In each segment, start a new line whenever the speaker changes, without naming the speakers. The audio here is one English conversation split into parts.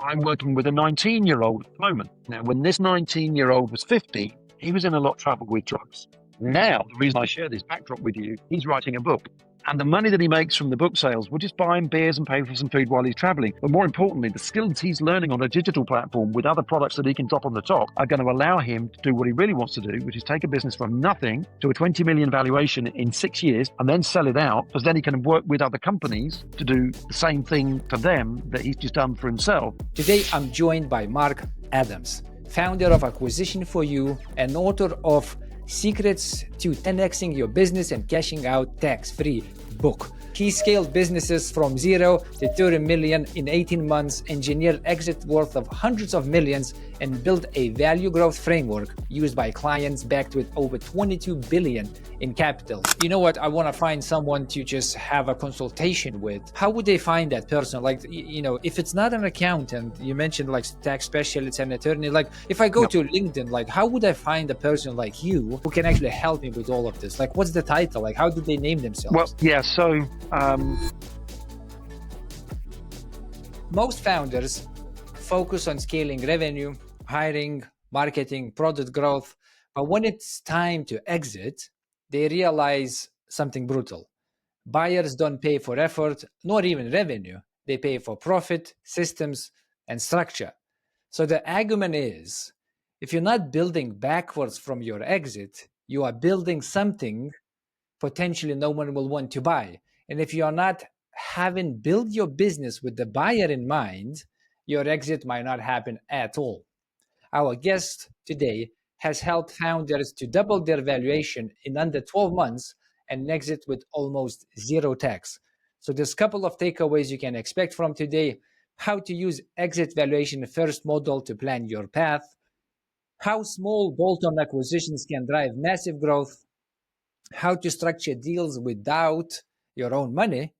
I'm working with a 19-year-old at the moment. Now, when this 19-year-old was 50, he was in a lot of trouble with drugs. Now, the reason I share this backdrop with you, he's writing a book. And the money that he makes from the book sales will just buy him beers and pay for some food while he's traveling. But more importantly, the skills he's learning on a digital platform with other products that he can drop on the top are going to allow him to do what he really wants to do, which is take a business from nothing to a 20 million valuation in 6 years and then sell it out, because then he can work with other companies to do the same thing for them that he's just done for himself.
Today, I'm joined by Marc Adams, founder of Acquisition for You and author of Secrets to 10xing Your Business and Cashing Out Tax-Free book. He scaled businesses from 0 to 30 million in 18 months, engineered exit worth of hundreds of millions, and built a value growth framework used by clients backed with over 22 billion in capital. You know what? I want to find someone to just have a consultation with. How would they find that person? Like, you know, if it's not an accountant, you mentioned like tax specialist and attorney, like if I go to LinkedIn, like how would I find a person like you who can actually help me with all of this? Like, what's the title? Like, how did they name themselves?
Well, yeah, so
most founders focus on scaling revenue, hiring, marketing, product growth. But when it's time to exit, they realize something brutal. Buyers don't pay for effort, nor even revenue. They pay for profit, systems, and structure. So the argument is, if you're not building backwards from your exit, you are building something potentially no one will want to buy. And if you're not having built your business with the buyer in mind, your exit might not happen at all. Our guest today has helped founders to double their valuation in under 12 months and exit with almost zero tax. So there's a couple of takeaways you can expect from today: how to use exit valuation first model to plan your path, how small bolt-on acquisitions can drive massive growth, how to structure deals without your own money,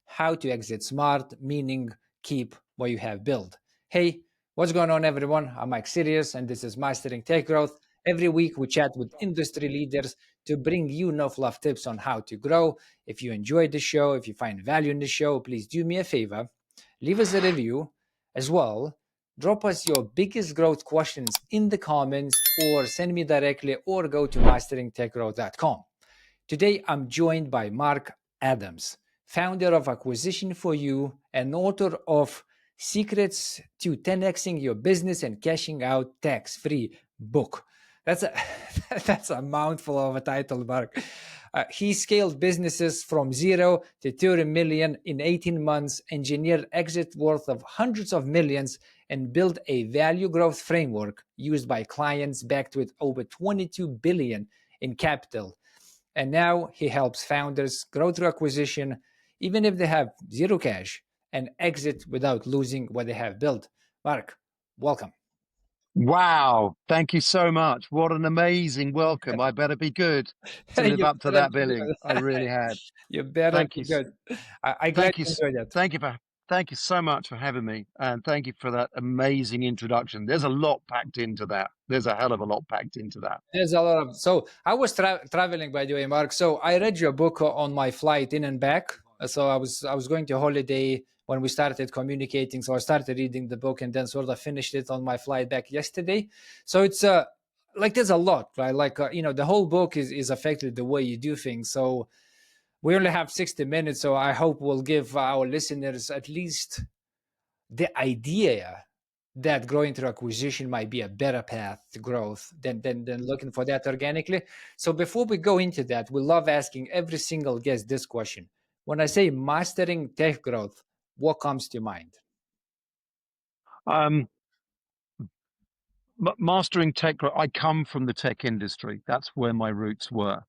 how to exit smart, meaning keep what you have built. Hey, what's going on, everyone? I'm Mike Sirius, and this is Mastering Tech Growth. Every week, we chat with industry leaders to bring you no-fluff tips on how to grow. If you enjoyed the show, if you find value in the show, please do me a favor. Leave us a review as well. Drop us your biggest growth questions in the comments, or send me directly, or go to masteringtechgrowth.com. Today, I'm joined by Marc Adams, founder of Acquisition for You and author of Secrets to 10xing Your Business and Cashing Out Tax-Free book. That's a mouthful of a title, Marc. He scaled businesses from 0 to 30 million in 18 months, engineered exit worth of hundreds of millions, and built a value growth framework used by clients backed with over 22 billion in capital. And now he helps founders grow through acquisition, even if they have zero cash, and exit without losing what they have built. Marc, welcome.
wow, thank you so much. What an amazing welcome. I better be good to live up to that billing. I really had.
You better
Thank
be
you.
good. I glad
Thank you.
you enjoyed it.
Thank you so much for having me, and thank you for that amazing introduction. There's a lot packed into that. There's a hell of a lot packed into that.
There's a lot of. So I was traveling, by the way, Marc. So I read your book on my flight in and back. So I was going to holiday when we started communicating. So I started reading the book and then sort of finished it on my flight back yesterday. So it's like there's a lot, right? Like you know, the whole book is affected the way you do things. So we only have 60 minutes. So I hope we'll give our listeners at least the idea that growing through acquisition might be a better path to growth than looking for that organically. So before we go into that, we love asking every single guest this question. When I say mastering tech growth, what comes to mind?
Mastering tech. I come from the tech industry. That's where my roots were.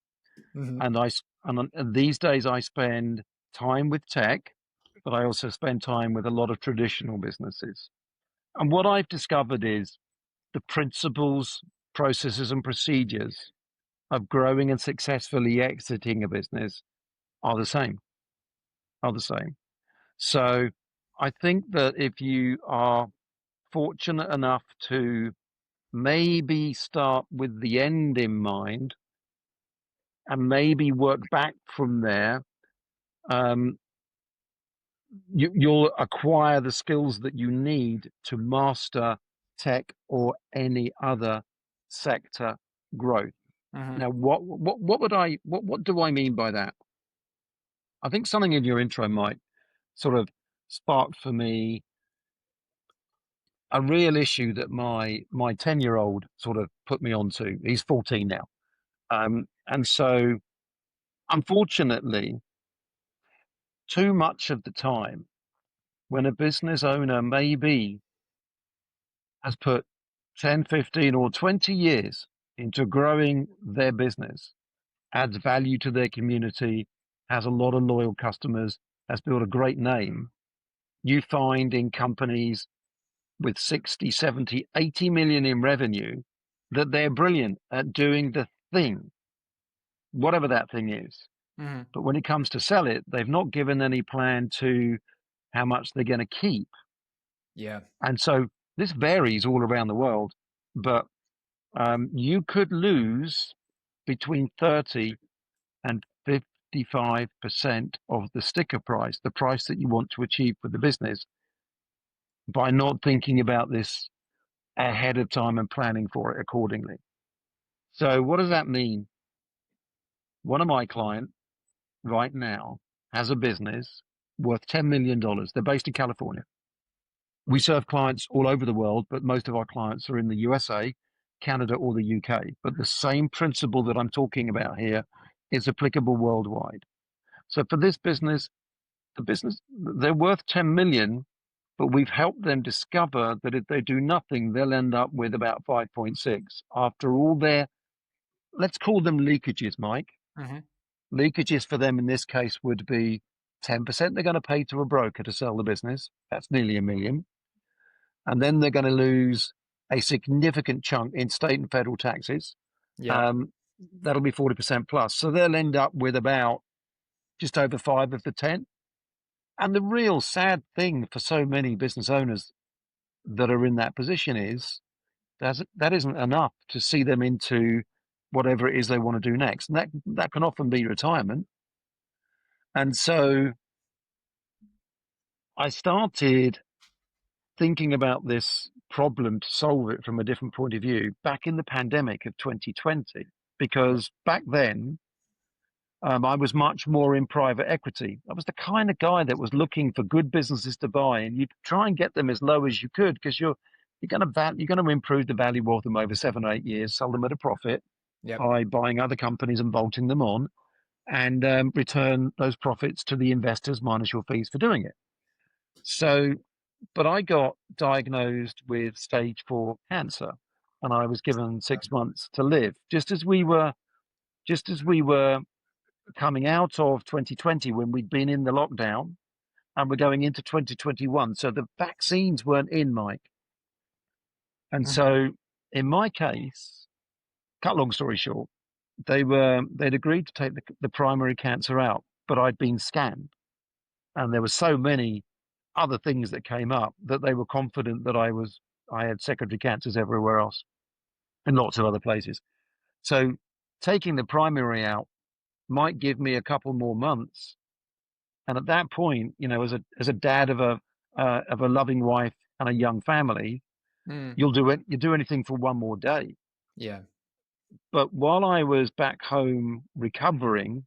Mm-hmm.
And these days I spend time with tech, but I also spend time with a lot of traditional businesses. And what I've discovered is the principles, processes, and procedures of growing and successfully exiting a business are the same. So I think that if you are fortunate enough to maybe start with the end in mind and maybe work back from there, you'll acquire the skills that you need to master tech or any other sector growth.
Hmm.
Now, what do I mean by that? I think something in your intro might sort of spark for me a real issue that my 10-year-old sort of put me onto. He's 14 now. And so unfortunately, too much of the time when a business owner maybe has put 10, 15 or 20 years into growing their business, adds value to their community, has a lot of loyal customers, has built a great name, you find in companies with 60, 70, 80 million in revenue that they're brilliant at doing the thing, whatever that thing is.
Hmm.
But when it comes to sell it, they've not given any plan to how much they're going to keep.
Yeah.
And so this varies all around the world, but you could lose between 30 and 55% of the sticker price, the price that you want to achieve for the business, by not thinking about this ahead of time and planning for it accordingly. So what does that mean? One of my clients right now has a business worth $10 million. They're based in California. We serve clients all over the world, but most of our clients are in the USA, Canada, or the UK. But the same principle that I'm talking about here is applicable worldwide. So for this business, they're worth 10 million, but we've helped them discover that if they do nothing, they'll end up with about 5.6 after all their, let's call them leakages, Mike.
Hmm.
Leakages for them in this case would be 10% they're going to pay to a broker to sell the business. That's nearly a million. And then they're going to lose a significant chunk in state and federal taxes.
Yeah.
Um, that'll be 40% plus. So they'll end up with about just over 5 of the 10. And the real sad thing for so many business owners that are in that position is that isn't enough to see them into whatever it is they want to do next. And that can often be retirement. And so I started thinking about this problem to solve it from a different point of view back in the pandemic of 2020, because back then I was much more in private equity. I was the kind of guy that was looking for good businesses to buy, and you'd try and get them as low as you could because you're going to improve the value of them over 7 or 8 years, sell them at a profit
Yep.
by buying other companies and bolting them on, and return those profits to the investors minus your fees for doing it. So, but I got diagnosed with stage 4 cancer, and I was given 6 months to live, just as we were coming out of 2020 when we'd been in the lockdown and we're going into 2021. So the vaccines weren't in, Mike. And
Hmm.
so in my case, cut long story short, they'd agreed to take the primary cancer out, but I'd been scanned and there were so many other things that came up that they were confident that I had secondary cancers everywhere else in lots of other places. So taking the primary out might give me a couple more months. And at that point, as a dad of a loving wife and a young family,
Mm.
you do anything for one more day.
Yeah.
But while I was back home recovering,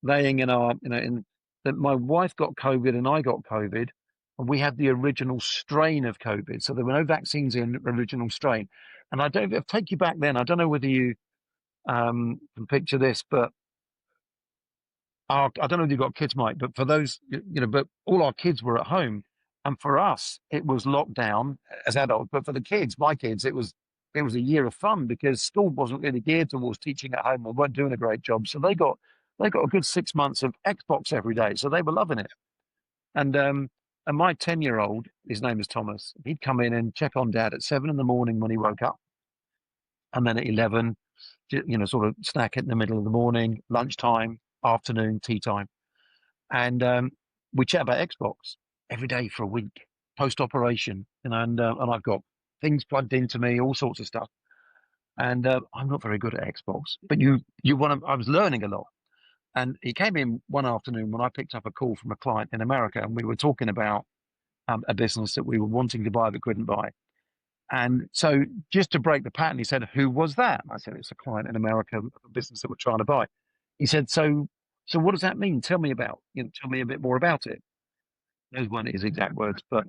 laying in our, in that my wife got COVID and I got COVID, and we had the original strain of COVID. So there were no vaccines in the original strain. And I'll take you back then. I don't know whether you can picture this, but I don't know if you've got kids, Mike, but for those, but all our kids were at home. And for us, it was lockdown as adults. But for the kids, my kids, it was a year of fun because school wasn't really geared towards teaching at home and weren't doing a great job. So they got a good 6 months of Xbox every day. So they were loving it. And my 10-year-old, his name is Thomas, he'd come in and check on dad at 7 in the morning when he woke up. And then at 11, sort of snack in the middle of the morning, lunchtime, afternoon, tea time. And we chat about Xbox every day for a week post operation, and I've got things plugged into me, all sorts of stuff. And I'm not very good at Xbox, but you want to. I was learning a lot, And he came in one afternoon when I picked up a call from a client in America, and we were talking about a business that we were wanting to buy but couldn't buy. And so, just to break the pattern, he said, "Who was that?" I said, "It's a client in America, a business that we're trying to buy." He said, "So what does that mean? Tell me tell me a bit more about it." Those weren't his exact words, but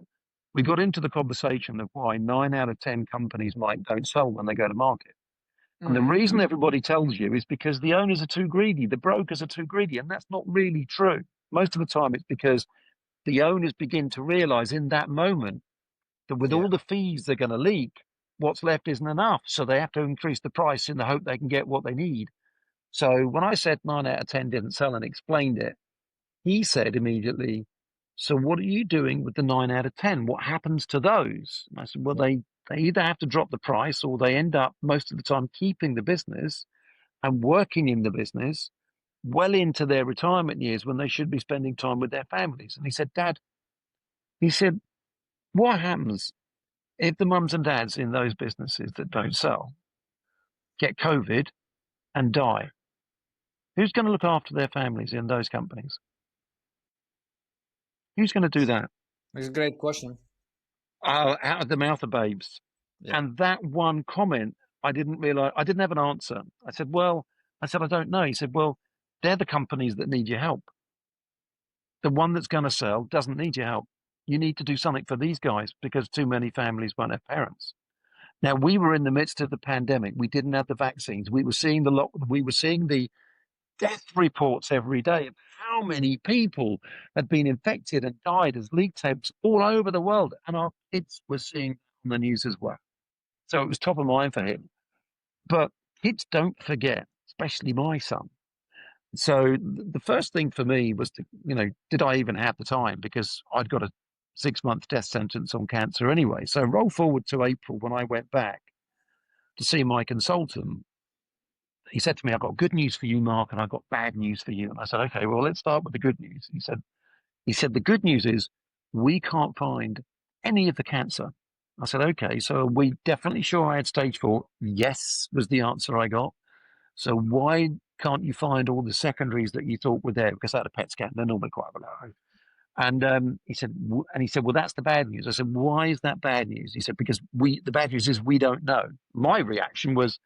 we got into the conversation of why 9 out of 10 companies, Mike, don't sell when they go to market. And the
Mm.
reason everybody tells you is because the owners are too greedy, the brokers are too greedy, and that's not really true. Most of the time, it's because the owners begin to realize in that moment that with
Yeah.
all the fees they're going to leak, what's left isn't enough. So they have to increase the price in the hope they can get what they need. So when I said 9 out of 10 didn't sell and explained it, he said immediately, "So what are you doing with the 9 out of 10? What happens to those?" And I said, "Well, they either have to drop the price or they end up most of the time keeping the business and working in the business well into their retirement years when they should be spending time with their families." And he said, "Dad," he said, "what happens if the mums and dads in those businesses that don't sell get COVID and die? Who's going to look after their families in those companies? Who's going to do that?"
It's a great question.
Out of the mouth of babes.
Yeah.
And that one comment, I didn't realize, I didn't have an answer. I said, I don't know. He said, "Well, they're the companies that need your help. The one that's going to sell doesn't need your help. You need to do something for these guys because too many families won't have parents." Now, we were in the midst of the pandemic. We didn't have the vaccines. We were seeing the death reports every day of how many people had been infected and died as leak tapes all over the world. And our kids were seeing on the news as well. So it was top of mind for him. But kids don't forget, especially my son. So the first thing for me was to, did I even have the time? Because I'd got a 6 month death sentence on cancer anyway. So roll forward to April when I went back to see my consultant. He said to me, "I've got good news for you, Mark, and I've got bad news for you." And I said, "Okay, well, let's start with the good news." He said, "The good news is we can't find any of the cancer." I said, "Okay, so are we definitely sure I had stage 4? Yes, was the answer I got. "So why can't you find all the secondaries that you thought were there?" Because I had a PET scan, they're normally quite low. And he said, "Well, that's the bad news." I said, "Why is that bad news?" He said, "Because the bad news is we don't know." My reaction was,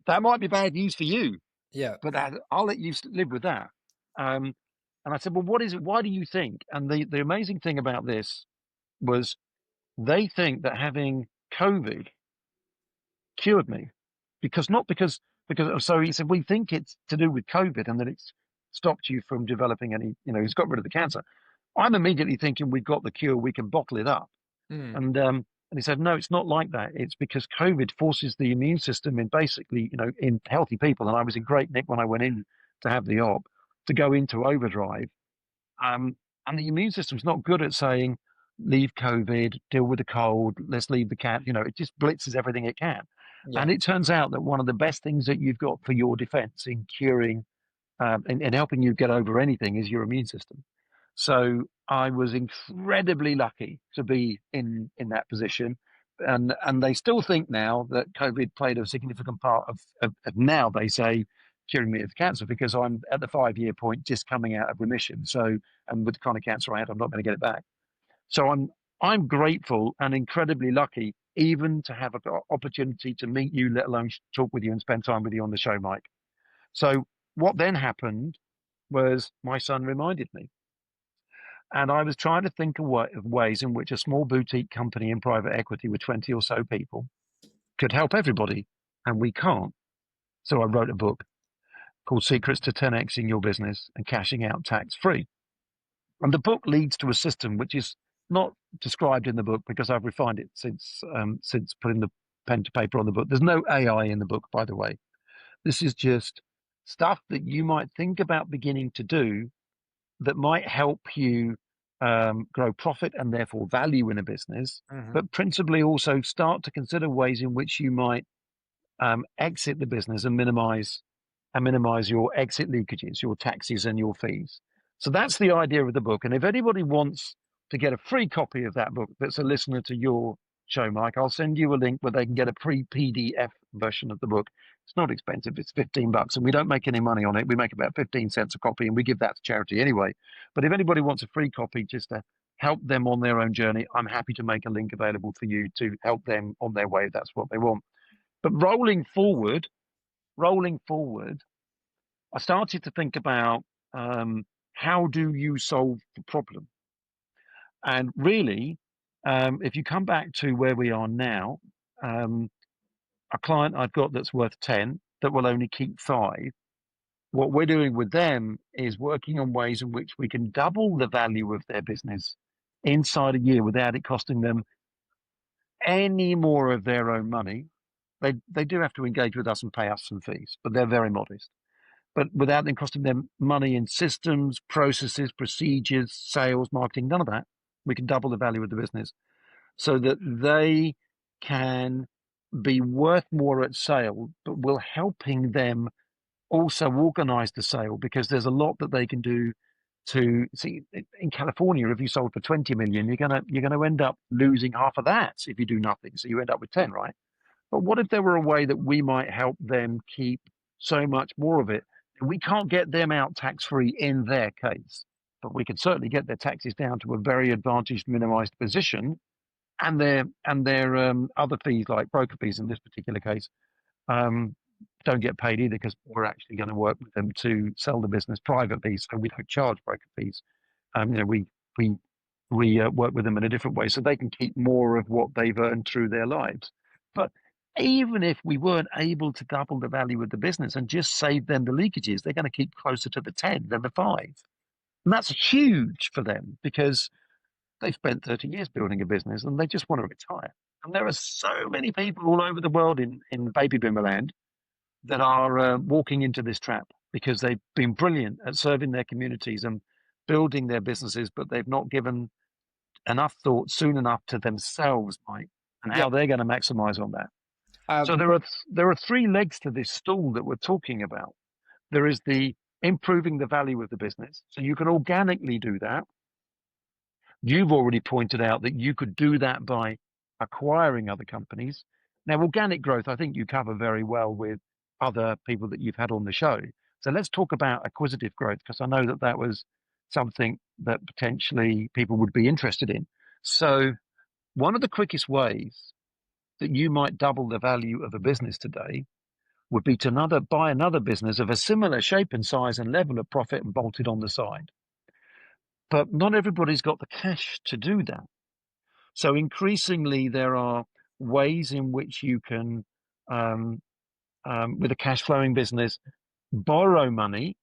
"That might be bad news for you,
Yeah.
but I'll let you live with that." Um, and I said, "Well, what is it? Why do you think?" And the amazing thing about this was they think that having COVID cured me because so he said, "We think it's to do with COVID and that it's stopped you from developing any, it's got rid of the cancer." I'm immediately thinking we've got the cure, we can bottle it up.
Mm.
And he said, "No, it's not like that. It's because COVID forces the immune system in basically, in healthy people." And I was in great nick when I went in to have the op to go into overdrive. And the immune system's not good at saying, "Leave COVID, deal with the cold, let's leave the cat." It just blitzes everything it can.
Yeah.
And it turns out that one of the best things that you've got for your defense in curing and helping you get over anything is your immune system. So I was incredibly lucky to be in that position. And they still think now that COVID played a significant part of now they say curing me of cancer because I'm at the 5 year point just coming out of remission. So, and with the kind of cancer I had, I'm not going to get it back. So I'm grateful and incredibly lucky even to have an opportunity to meet you, let alone talk with you and spend time with you on the show, Mike. So what then happened was my son reminded me. And I was trying to think of ways in which a small boutique company in private equity with 20 or so people could help everybody. And we can't. So I wrote a book called Secrets to 10X in Your Business and Cashing Out Tax Free. And the book leads to a system which is not described in the book because I've refined it since putting the pen to paper on the book. There's no AI in the book, by the way. This is just stuff that you might think about beginning to do that might help you grow profit and therefore value in a business,
Hmm.
but principally also start to consider ways in which you might exit the business and minimize your exit leakages, your taxes and your fees. So that's the idea of the book. And if anybody wants to get a free copy of that book that's a listener to your show, Mike, I'll send you a link where they can get a free PDF version of the book. It's not expensive. It's $15, and we don't make any money on it. We make about 15 cents a copy, and we give that to charity anyway. But if anybody wants a free copy just to help them on their own journey, I'm happy to make a link available for you to help them on their way if that's what they want. But rolling forward, I started to think about how do you solve the problem? And really, if you come back to where we are now, a client I've got that's worth 10 that will only keep 5. What we're doing with them is working on ways in which we can double the value of their business inside a year without it costing them any more of their own money. They do have to engage with us and pay us some fees, but they're very modest. But without them costing them money in systems, processes, procedures, sales, marketing, none of that, we can double the value of the business so that they can be worth more at sale, but we're helping them also organize the sale because there's a lot that they can do to see. In California, if you sold for 20 million, you're gonna end up losing half of that if you do nothing. So you end up with 10, right? But what if there were a way that we might help them keep so much more of it? We can't get them out tax-free in their case, but we can certainly get their taxes down to a very advantaged, minimized position, and their other fees, like broker fees in this particular case, don't get paid either because we're actually going to work with them to sell the business privately, so we don't charge broker fees. We work with them in a different way so they can keep more of what they've earned through their lives. But even if we weren't able to double the value of the business and just save them the leakages, they're going to keep closer to the 10 than the 5. And that's huge for them because they've spent 30 years building a business and they just want to retire. And there are so many people all over the world in baby boomer land that are walking into this trap because they've been brilliant at serving their communities and building their businesses, but they've not given enough thought soon enough to themselves, Mike, and how they're going to maximize on that. So there are 3 legs to this stool that we're talking about. There is the improving the value of the business. So you can organically do that. You've already pointed out that you could do that by acquiring other companies. Now, organic growth, I think you cover very well with other people that you've had on the show. So let's talk about acquisitive growth, because I know that that was something that potentially people would be interested in. So one of the quickest ways that you might double the value of a business today would be to buy another business of a similar shape and size and level of profit and bolt it on the side. But not everybody's got the cash to do that. So increasingly, there are ways in which you can, with a cash flowing business, borrow money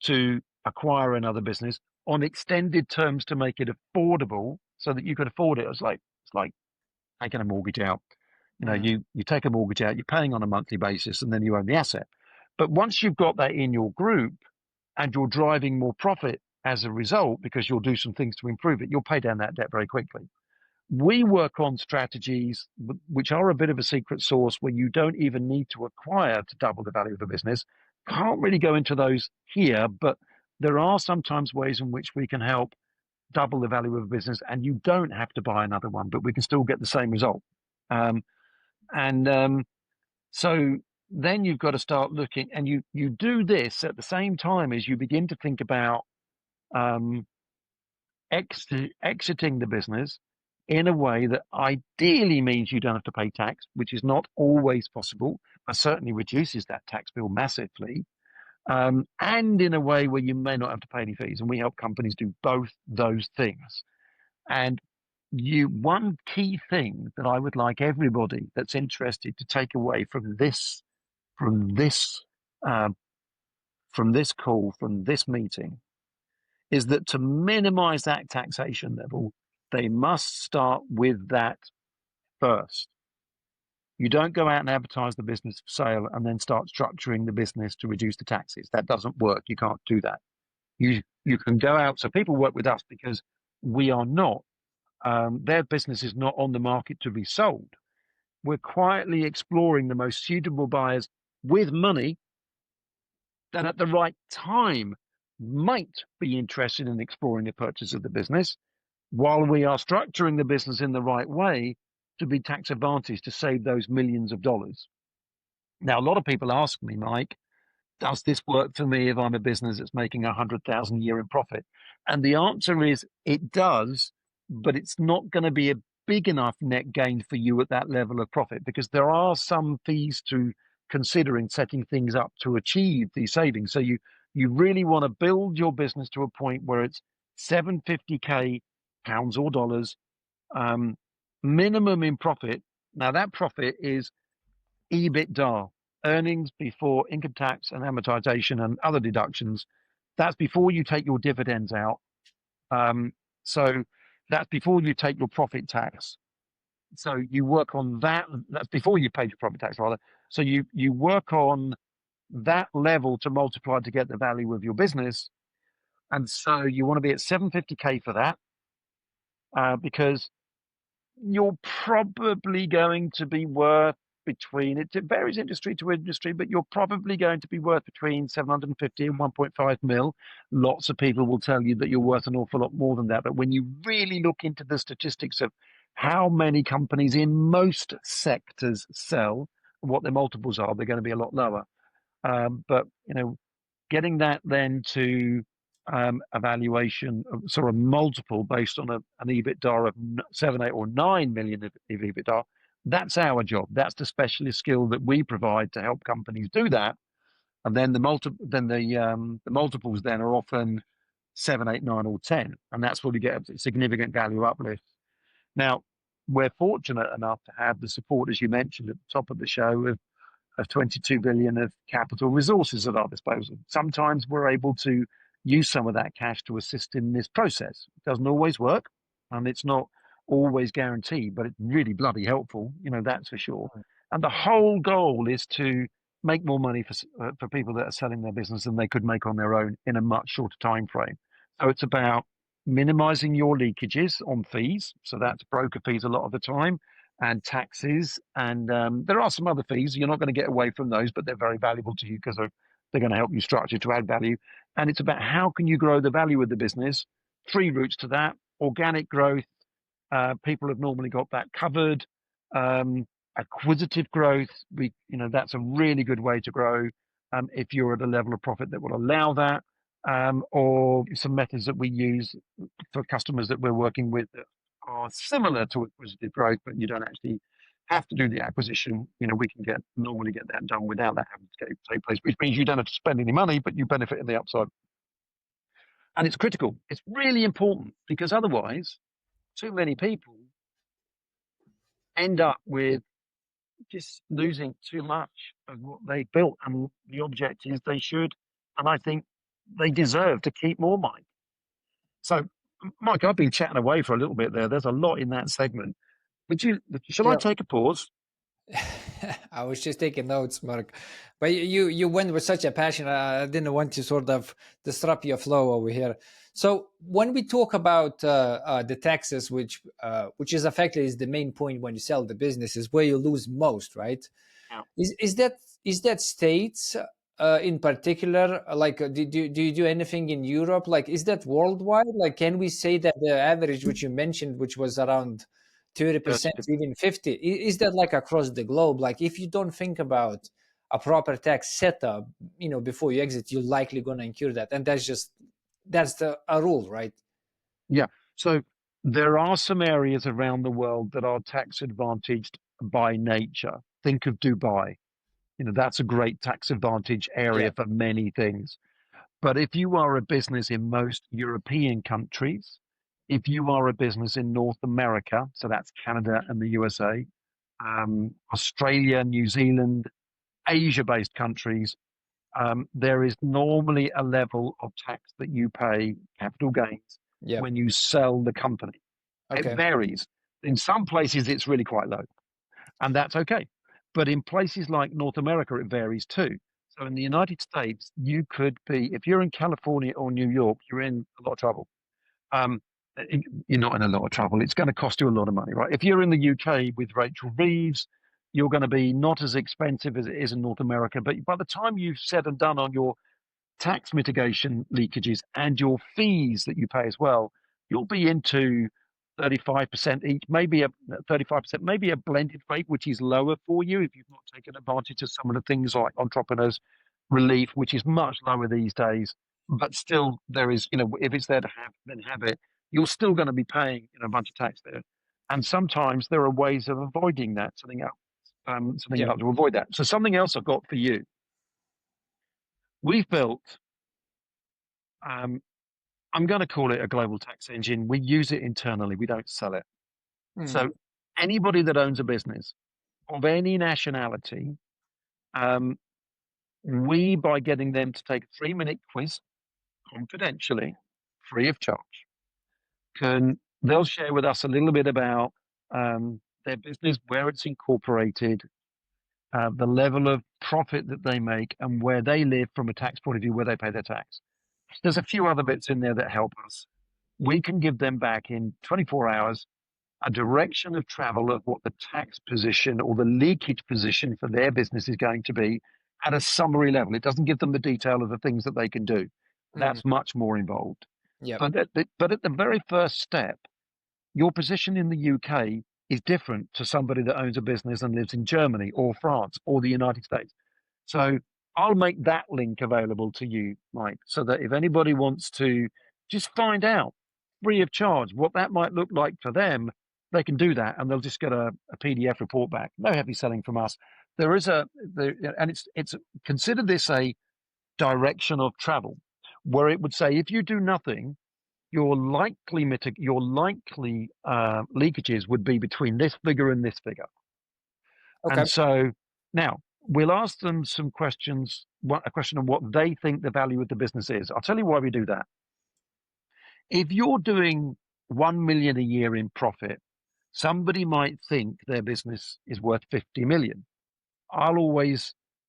to acquire another business on extended terms to make it affordable so that you can afford it. It's like taking a mortgage out. You take a mortgage out, you're paying on a monthly basis, and then you own the asset. But once you've got that in your group and you're driving more profit as a result, because you'll do some things to improve it, you'll pay down that debt very quickly. We work on strategies which are a bit of a secret sauce where you don't even need to acquire to double the value of the business. Can't really go into those here, but there are sometimes ways in which we can help double the value of a business, and you don't have to buy another one, but we can still get the same result. So then you've got to start looking, and you do this at the same time as you begin to think about exiting the business in a way that ideally means you don't have to pay tax, which is not always possible, but certainly reduces that tax bill massively. And in a way where you may not have to pay any fees. And we help companies do both those things. And one key thing that I would like everybody that's interested to take away from this call, from this meeting, is that to minimize that taxation level, they must start with that first. You don't go out and advertise the business for sale and then start structuring the business to reduce the taxes. That doesn't work. You can't do that. You can go out. So people work with us because we are not, their business is not on the market to be sold. We're quietly exploring the most suitable buyers with money that at the right time might be interested in exploring the purchase of the business, while we are structuring the business in the right way to be tax advantaged to save those millions of dollars. Now, a lot of people ask me, Mike, does this work for me if I'm a business that's making 100,000 a year in profit? And the answer is it does, but it's not going to be a big enough net gain for you at that level of profit, because there are some fees to consider in setting things up to achieve these savings. So you really want to build your business to a point where it's 750k pounds or dollars minimum in profit. Now that profit is EBITDA, earnings before income tax and amortization and other deductions. That's before you take your dividends out. So that's before you take your profit tax. So you work on that. That's before you pay your profit tax, rather. So you work on that level to multiply to get the value of your business. And so you want to be at 750k for that, because you're probably going to be worth between, it varies industry to industry, but you're probably going to be worth between 750 and 1.5 mil. Lots of people will tell you that you're worth an awful lot more than that. But when you really look into the statistics of how many companies in most sectors sell, what their multiples are, they're going to be a lot lower. But getting that then to a valuation of sort of multiple based on an EBITDA of 7, 8, or 9 million of EBITDA, that's our job. That's the specialist skill that we provide to help companies do that. And then the multiples then are often 7, 8, 9, or 10, and that's where we get a significant value uplift. Now, we're fortunate enough to have the support, as you mentioned at the top of the show, of 22 billion of capital resources at our disposal. Sometimes we're able to use some of that cash to assist in this process. It doesn't always work, and it's not always guaranteed, but it's really bloody helpful, that's for sure. And the whole goal is to make more money for people that are selling their business than they could make on their own in a much shorter time frame. So it's about minimizing your leakages on fees. So that's broker fees a lot of the time, and taxes. And there are some other fees. You're not going to get away from those, but they're very valuable to you because they're going to help you structure to add value. And it's about how can you grow the value of the business. 3 routes to that: organic growth. People have normally got that covered. Acquisitive growth, that's a really good way to grow if you're at a level of profit that will allow that. Or some methods that we use for customers that we're working with that are similar to acquisitive growth, but you don't actually have to do the acquisition. We can normally get that done without that having to take place, which means you don't have to spend any money, but you benefit in the upside. And it's critical. It's really important, because otherwise, too many people end up with just losing too much of what they built. And the object is they should, and I think they deserve to keep more money. So, Mike, I've been chatting away for a little bit there. There's a lot in that segment. Shall I take a pause?
I was just taking notes, Mark, but you went with such a passion. I didn't want to sort of disrupt your flow over here. So when we talk about the taxes, which is effectively is the main point when you sell the business, is where you lose most, right?
Yeah.
Is that states in particular? Like, do you do anything in Europe? Like, is that worldwide? Like, can we say that the average, which you mentioned, which was around 30%, even 50%, is that like across the globe? Like, if you don't think about a proper tax setup, before you exit, you're likely going to incur that, and that's a rule, right?
Yeah. So there are some areas around the world that are tax advantaged by nature. Think of Dubai. That's a great tax advantage area for many things. But if you are a business in most European countries, if you are a business in North America, so that's Canada and the USA, Australia, New Zealand, Asia-based countries, there is normally a level of tax that you pay, capital gains, when you sell the company. Okay. It varies. In some places, it's really quite low, and that's okay. But in places like North America, it varies too. So in the United States, you could be, if you're in California or New York, you're in a lot of trouble. You're not in a lot of trouble. It's going to cost you a lot of money, right? If you're in the UK with Rachel Reeves, you're going to be not as expensive as it is in North America. But by the time you've said and done on your tax mitigation leakages and your fees that you pay as well, you'll be into 35% each, maybe a 35%, maybe a blended rate, which is lower for you if you've not taken advantage of some of the things like entrepreneurs relief, which is much lower these days. But still, there is, if it's there to have, then have it. You're still going to be paying, a bunch of tax there. And sometimes there are ways of avoiding that, something
Yeah.
else to avoid that. So something else I've got for you. We've built, um, I'm going to call it a global tax engine. We use it internally. We don't sell it.
Mm.
So anybody that owns a business of any nationality, um, by getting them to take a 3-minute quiz confidentially, free of charge, they'll share with us a little bit about their business, where it's incorporated, the level of profit that they make, and where they live from a tax point of view, where they pay their tax. There's a few other bits in there that help us. We can give them back in 24 hours a direction of travel of what the tax position or the leakage position for their business is going to be at a summary level. It doesn't give them the detail of the things that they can do.
Mm.
That's much more involved.
Yep.
But at the very first step, your position in the UK is different to somebody that owns a business and lives in Germany or France or the United States. So I'll make that link available to you, Mike, so that if anybody wants to just find out free of charge what that might look like for them, they can do that and they'll just get a PDF report back. No heavy selling from us. There is and it's consider this a direction of travel where it would say if you do nothing, your likely leakages would be between this figure and this figure.
Okay.
And so now we'll ask them some questions, a question of what they think the value of the business is. I'll tell you why we do that. If you're doing 1 million a year in profit, somebody might think their business is worth 50 million.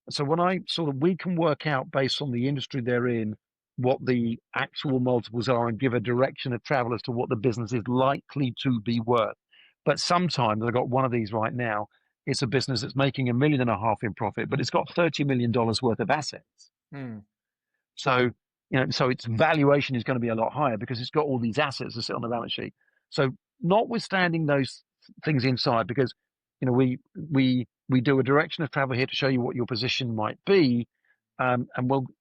So when we can work out based on the industry they're in, what the actual multiples are and give a direction of travel as to what the business is likely to be worth. But sometimes I've got one of these right now. It's a business that's making $1.5 million in profit, but it's got $30 million worth of assets.
Mm.
So, so its valuation is going to be a lot higher because it's got all these assets that sit on the balance sheet. So notwithstanding those things inside, because, we do a direction of travel here to show you what your position might be. And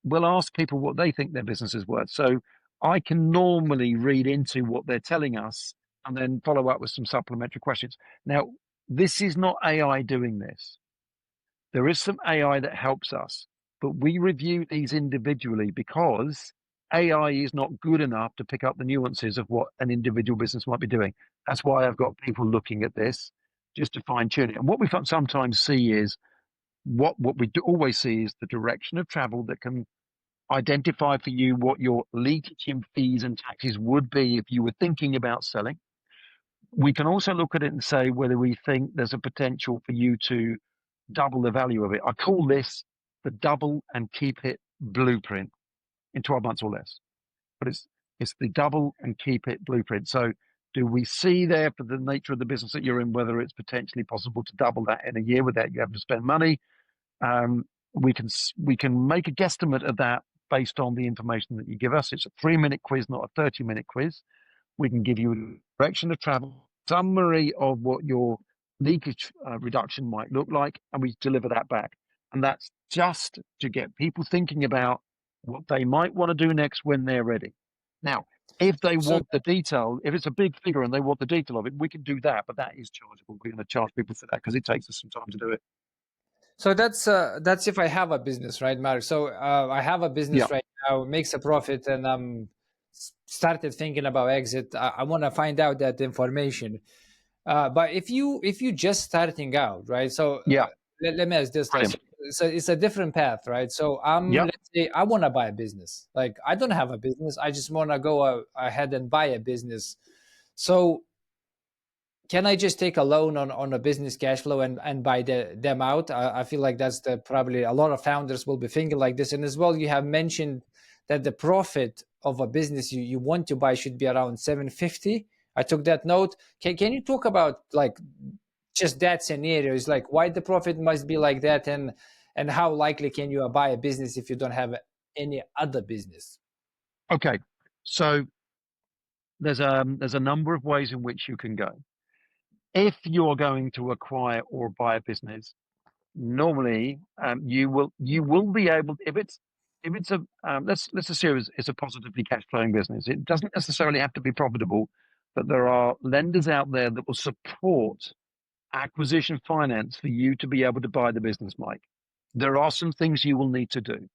we'll ask people what they think their business is worth. So I can normally read into what they're telling us and then follow up with some supplementary questions. Now, this is not AI doing this. There is some AI that helps us, but we review these individually because AI is not good enough to pick up the nuances of what an individual business might be doing. That's why I've got people looking at this just to fine tune it. And what we sometimes see is what we do always see is the direction of travel that can identify for you what your leakage in fees and taxes would be if you were thinking about selling. We can also look at it and say whether we think there's a potential for you to double the value of it. I call this the double and keep it blueprint in 12 months or less. But it's the double and keep it blueprint. So do we see there, for the nature of the business that you're in, whether it's potentially possible to double that in a year without you having to spend money? We can make a guesstimate of that based on the information that you give us. It's a 3-minute quiz, not a 30-minute quiz. We can give you a direction of travel, summary of what your leakage reduction might look like, and we deliver that back. And that's just to get people thinking about what they might want to do next when they're ready. Now, if they
So
want the detail, if it's a big figure and they want the detail of it, we can do that, but that is chargeable. We're going to charge people for that because it takes us some time to do it.
So that's if I have a business, right, Mark? So I have a business right now, makes a profit, and I'm started thinking about exit. I want to find out that information. But if you just starting out, right? So let me ask this: like, so it's a different path, right? So let's say I want to buy a business. Like I don't have a business. I just want to go ahead and buy a business. So can I just take a loan on a business cash flow and buy them out? I feel like that's probably a lot of founders will be thinking like this. And as well, you have mentioned that the profit of a business you want to buy should be around 750. I took that note. Can you talk about like just that scenario? Is like why the profit must be like that, and how likely can you buy a business if you don't have any other business?
Okay, so there's a number of ways in which you can go. If you're going to acquire or buy a business, normally you will be able, if it's a let's assume it's a positively cash flowing business. It doesn't necessarily have to be profitable, but there are lenders out there that will support acquisition finance for you to be able to buy the business, Mike. There are some things you will need to do.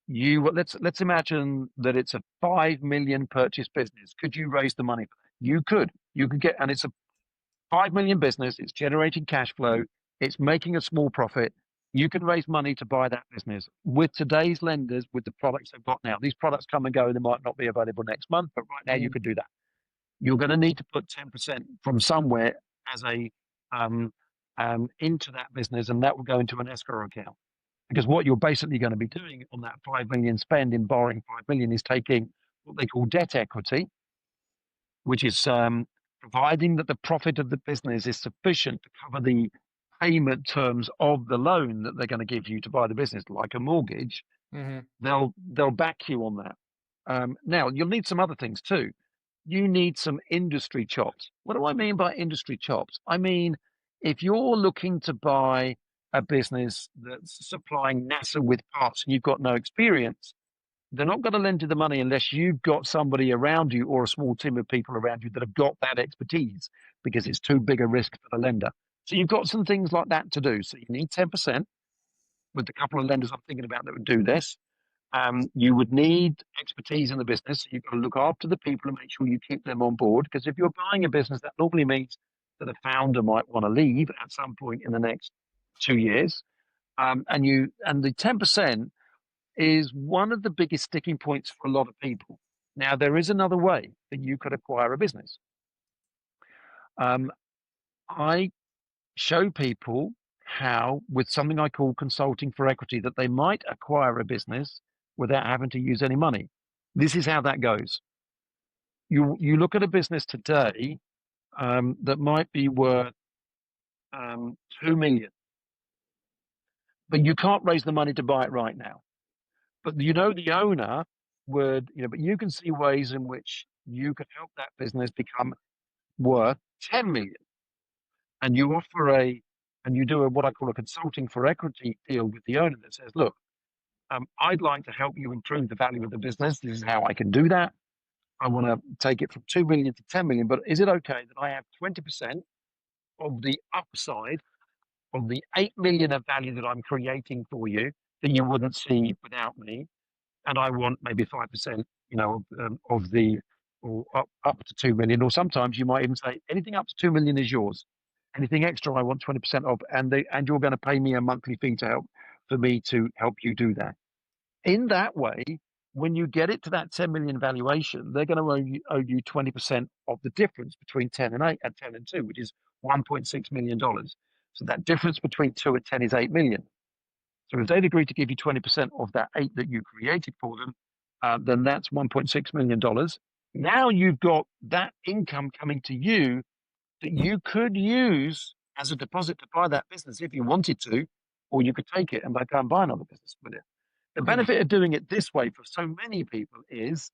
Let's imagine that it's a 5 million purchase business. Could you raise the money for that? You could get, and it's a 5 million business. It's generating cash flow. It's making a small profit. You can raise money to buy that business with today's lenders, with the products they've got now. These products come and go. They might not be available next month, but right now you could do that. You're going to need to put 10% from somewhere as a um, into that business, and that will go into an escrow account. Because what you're basically going to be doing on that 5 million spend in borrowing 5 million is taking what they call debt equity, which is providing that the profit of the business is sufficient to cover the payment terms of the loan that they're going to give you to buy the business, like a mortgage.
Hmm.
They'll back you on that. Now you'll need some other things too. You need some industry chops. What do I mean by industry chops? I mean, if you're looking to buy a business that's supplying NASA with parts and you've got no experience, they're not going to lend you the money unless you've got somebody around you or a small team of people around you that have got that expertise, because it's too big a risk for the lender. So you've got some things like that to do. So you need 10% with a couple of lenders I'm thinking about that would do this. You would need expertise in the business. So you've got to look after the people and make sure you keep them on board. Because if you're buying a business, that normally means that a founder might want to leave at some point in the next 2 years. And the 10% is one of the biggest sticking points for a lot of people. Now, there is another way that you could acquire a business. I show people how, with something I call consulting for equity, that they might acquire a business without having to use any money. This is how that goes. You look at a business today that might be worth 2 million, but you can't raise the money to buy it right now. But the owner would, but you can see ways in which you could help that business become worth 10 million. And you do what I call a consulting for equity deal with the owner that says, look, I'd like to help you improve the value of the business. This is how I can do that. I want to take it from 2 million to 10 million, but is it okay that I have 20% of the upside of the 8 million of value that I'm creating for you that you wouldn't see without me? And I want maybe 5%, of the, or up to 2 million, or sometimes you might even say anything up to 2 million is yours. Anything extra, I want 20% of, and you're going to pay me a monthly fee for me to help you do that. In that way, when you get it to that 10 million valuation, they're going to owe you 20% of the difference between 10 and 8 and 10 and 2, which is $1.6 million. So that difference between 2 and 10 is 8 million. So if they'd agreed to give you 20% of that 8 that you created for them, then that's $1.6 million. Now you've got that income coming to you that you could use as a deposit to buy that business if you wanted to, or you could take it and go and buy another business with it. The benefit of doing it this way for so many people is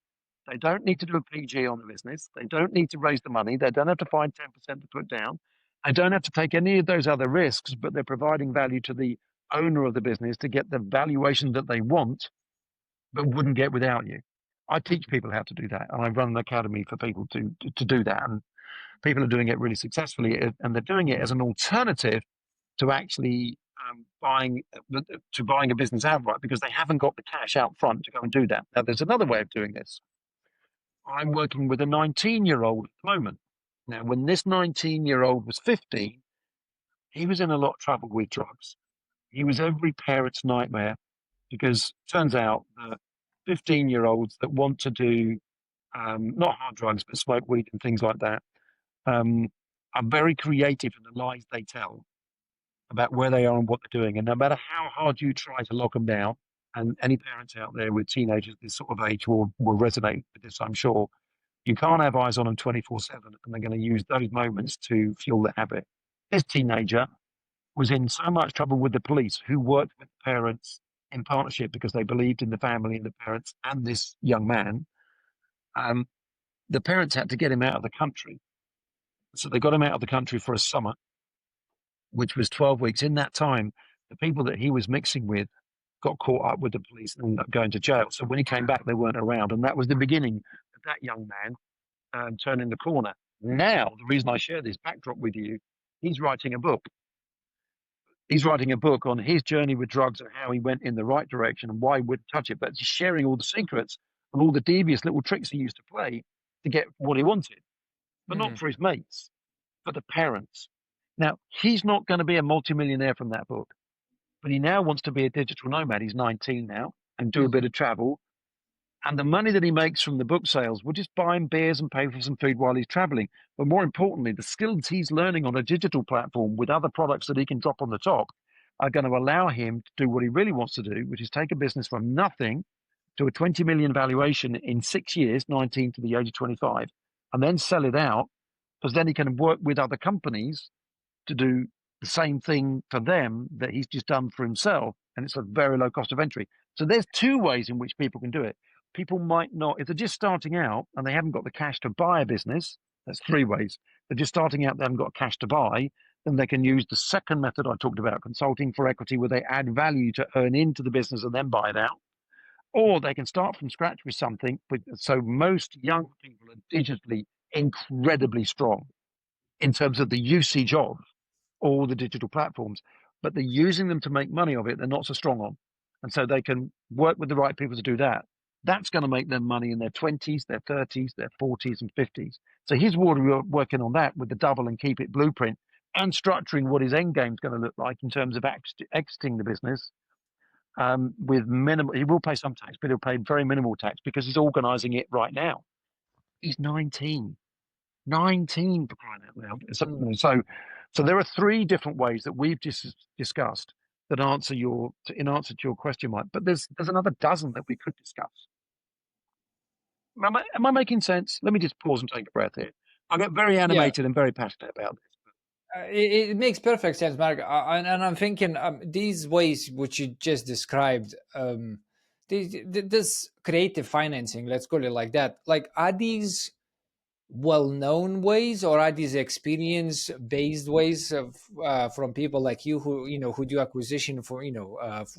they don't need to do a PG on the business. They don't need to raise the money. They don't have to find 10% to put down. They don't have to take any of those other risks, but they're providing value to the owner of the business to get the valuation that they want, but wouldn't get without you. I teach people how to do that, and I run an academy for people to do that. And people are doing it really successfully, and they're doing it as an alternative to actually buying a business outright, because they haven't got the cash out front to go and do that. Now, there's another way of doing this. I'm working with a 19-year-old at the moment. Now, when this 19-year-old was 15, he was in a lot of trouble with drugs. He was every parent's nightmare, because it turns out that 15-year-olds that want to do not hard drugs, but smoke weed and things like that, are very creative in the lies they tell about where they are and what they're doing. And no matter how hard you try to lock them down, and any parents out there with teenagers this sort of age will resonate with this, I'm sure, you can't have eyes on them 24/7, and they're going to use those moments to fuel the habit. This teenager was in so much trouble with the police, who worked with parents in partnership because they believed in the family and the parents and this young man. the parents had to get him out of the country. So they got him out of the country for a summer, which was 12 weeks. In that time, the people that he was mixing with got caught up with the police and ended up going to jail. So when he came back, they weren't around. And that was the beginning of that young man turning the corner. Now, the reason I share this backdrop with you, he's writing a book. He's writing a book on his journey with drugs and how he went in the right direction and why he wouldn't touch it. But he's sharing all the secrets and all the devious little tricks he used to play to get what he wanted, but not for his mates, for the parents. Now, he's not going to be a multimillionaire from that book, but he now wants to be a digital nomad. He's 19 now and do a bit of travel. And the money that he makes from the book sales will just buy him beers and pay for some food while he's traveling. But more importantly, the skills he's learning on a digital platform with other products that he can drop on the top are going to allow him to do what he really wants to do, which is take a business from nothing to a 20 million valuation in 6 years, 19 to the age of 25, and then sell it out, because then he can work with other companies to do the same thing for them that he's just done for himself. And it's a very low cost of entry. So there's two ways in which people can do it. People might not, if they're just starting out and they haven't got the cash to buy a business, that's three ways. They're just starting out, they haven't got cash to buy, then they can use the second method I talked about, consulting for equity, where they add value to earn into the business and then buy it out. Or they can start from scratch with something. So most young people are digitally incredibly strong in terms of the usage of all the digital platforms, but they're using them to make money of it, they're not so strong on. And so they can work with the right people to do that. That's going to make them money in their 20s, their 30s, their 40s, and 50s. So he's working on that with the double and keep it blueprint and structuring what his end game is going to look like in terms of exiting the business with minimal. He will pay some tax, but he'll pay very minimal tax because he's organizing it right now. He's 19. 19 for crying out loud. So there are three different ways that we've just discussed that answer in answer to your question, Mike. But there's another dozen that we could discuss. Am I making sense? Let me just pause and take a breath here. I get very animated and very passionate about this.
It makes perfect sense, Mark. And I'm thinking these ways which you just described, this creative financing, let's call it like that. Like, are these well-known ways, or are these experience-based ways of from people like you who do acquisition for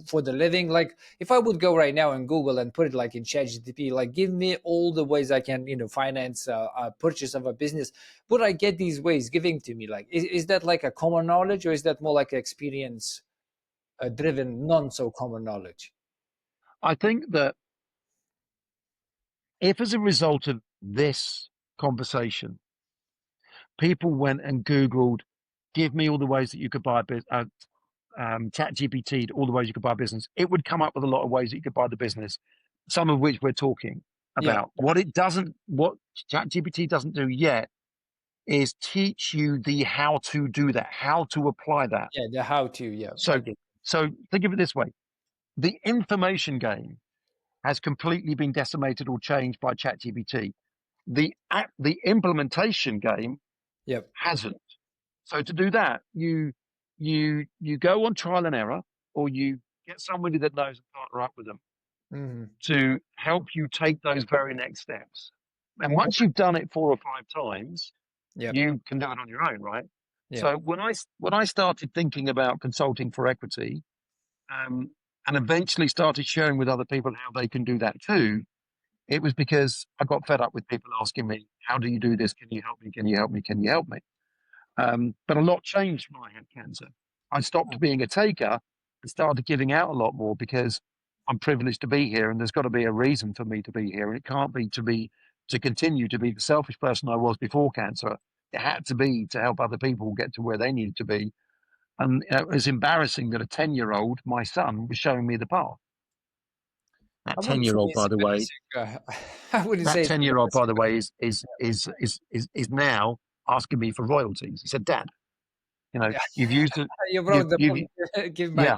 for the living? Like, if I would go right now and Google and put it like in ChatGPT, like, give me all the ways I can finance a purchase of a business, would I get these ways giving to me? Like, is that like a common knowledge, or is that more like experience driven, non so common knowledge?
I think that if, as a result of this conversation, people went and Googled, give me all the ways that you could buy a business, ChatGPT, all the ways you could buy a business, it would come up with a lot of ways that you could buy the business, some of which we're talking about. What ChatGPT doesn't do yet is teach you the how to do that, how to apply that.
Yeah, the how to, yeah.
So think of it this way. The information game has completely been decimated or changed by ChatGPT. The implementation game hasn't. So to do that, you go on trial and error, or you get somebody that knows and partner up with them to help you take those very next steps. And once you've done it 4 or 5 times, you can do it on your own, right? So when I started thinking about consulting for equity, and eventually started sharing with other people how they can do that too, it was because I got fed up with people asking me, how do you do this? Can you help me? Can you help me? Can you help me? But a lot changed when I had cancer. I stopped being a taker and started giving out a lot more because I'm privileged to be here, and there's got to be a reason for me to be here. And it can't be to continue to be the selfish person I was before cancer. It had to be to help other people get to where they needed to be. And it was embarrassing that a 10-year-old, my son, was showing me the path. That 10-year-old, by the way,
I wouldn't
that
say
10-year-old, by the way, is now asking me for royalties. He said, "Dad, you've used it.
You wrote the book. Give my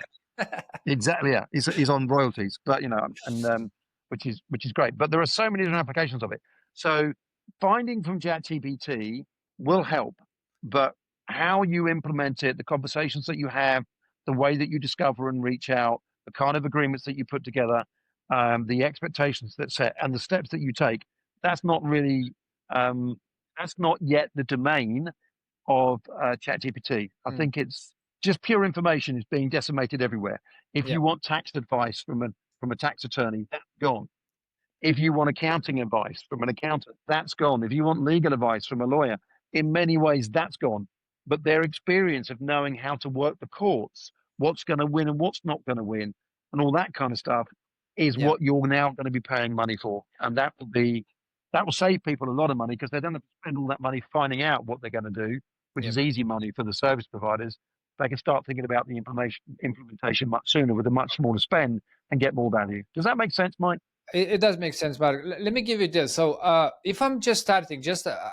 exactly. Yeah, he's on royalties, but and which is great. But there are so many different applications of it. So finding from ChatGPT will help, but how you implement it, the conversations that you have, the way that you discover and reach out, the kind of agreements that you put together, the expectations that set, and the steps that you take, that's not really That's not yet the domain of ChatGPT. I
Mm.
think it's just pure information is being decimated everywhere. If
Yeah.
you want tax advice from a tax attorney, that's gone. If you want accounting advice from an accountant, that's gone. If you want legal advice from a lawyer, in many ways, that's gone. But their experience of knowing how to work the courts, what's going to win and what's not going to win, and all that kind of stuff is
Yeah.
what you're now going to be paying money for. And that will save people a lot of money because they don't have to spend all that money finding out what they're going to do, which
Yeah.
is easy money for the service providers. They can start thinking about the implementation much sooner with a much smaller spend and get more value. Does that make sense, Mike?
It does make sense, Mark. Let me give you this. So, if I'm just starting,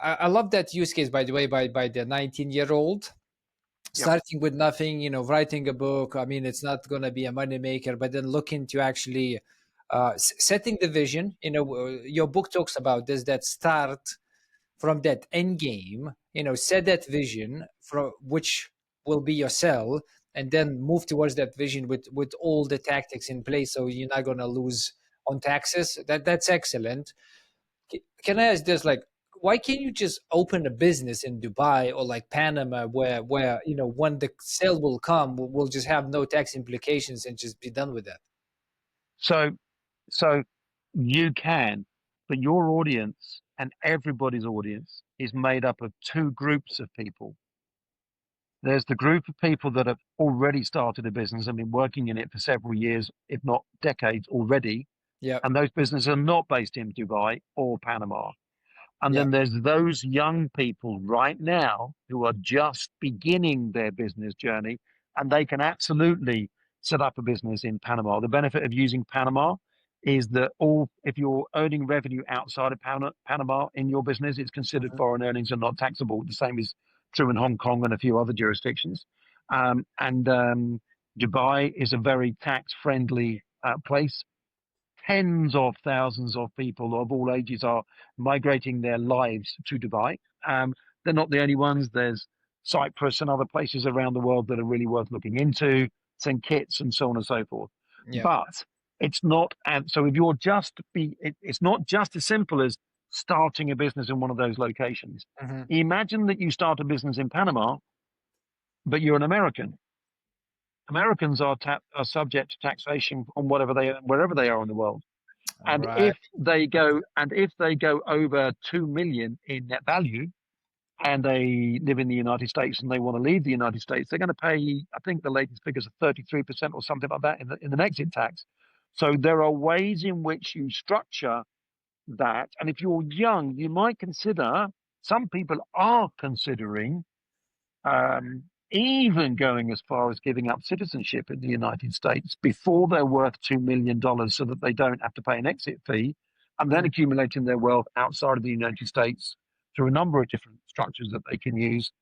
I love that use case, by the way, by the 19-year-old
Yep.
starting with nothing. Writing a book. I mean, it's not going to be a money maker, but then looking to actually setting the vision. Your book talks about this. That start from that end game. Set that vision from which will be your sell, and then move towards that vision with all the tactics in place, so you're not going to lose on taxes. That's excellent. Can I ask this, like, why can't you just open a business in Dubai or like Panama, where when the sale will come, we'll just have no tax implications and just be done with that?
So, so you can, but your audience and everybody's audience is made up of two groups of people. There's the group of people that have already started a business and been working in it for several years, if not decades already.
Yeah.
And those businesses are not based in Dubai or Panama. And
Yeah.
then there's those young people right now who are just beginning their business journey, and they can absolutely set up a business in Panama. The benefit of using Panama is that if you're earning revenue outside of Panama in your business, it's considered
Mhm.
foreign earnings and not taxable. The same is true in Hong Kong and a few other jurisdictions. And Dubai is a very tax-friendly place. Tens of thousands of people of all ages are migrating their lives to Dubai. They're not the only ones. There's Cyprus and other places around the world that are really worth looking into, St. Kitts and so on and so forth.
Yeah.
But it's not, and so if you're it's not just as simple as starting a business in one of those locations.
Mhm.
Imagine that you start a business in Panama, but you're an American. Americans are subject to taxation on wherever they are in the world.
All
And
right.
if they go over 2 million in net value and they live in the United States and they want to leave the United States, they're going to pay, I think the latest figures are 33% or something like that in an exit tax. So there are ways in which you structure that. And if you're young, you might consider, some people are considering even going as far as giving up citizenship in the United States before they're worth $2 million so that they don't have to pay an exit fee, and then
Mhm.
accumulating their wealth outside of the United States through a number of different structures that they can use,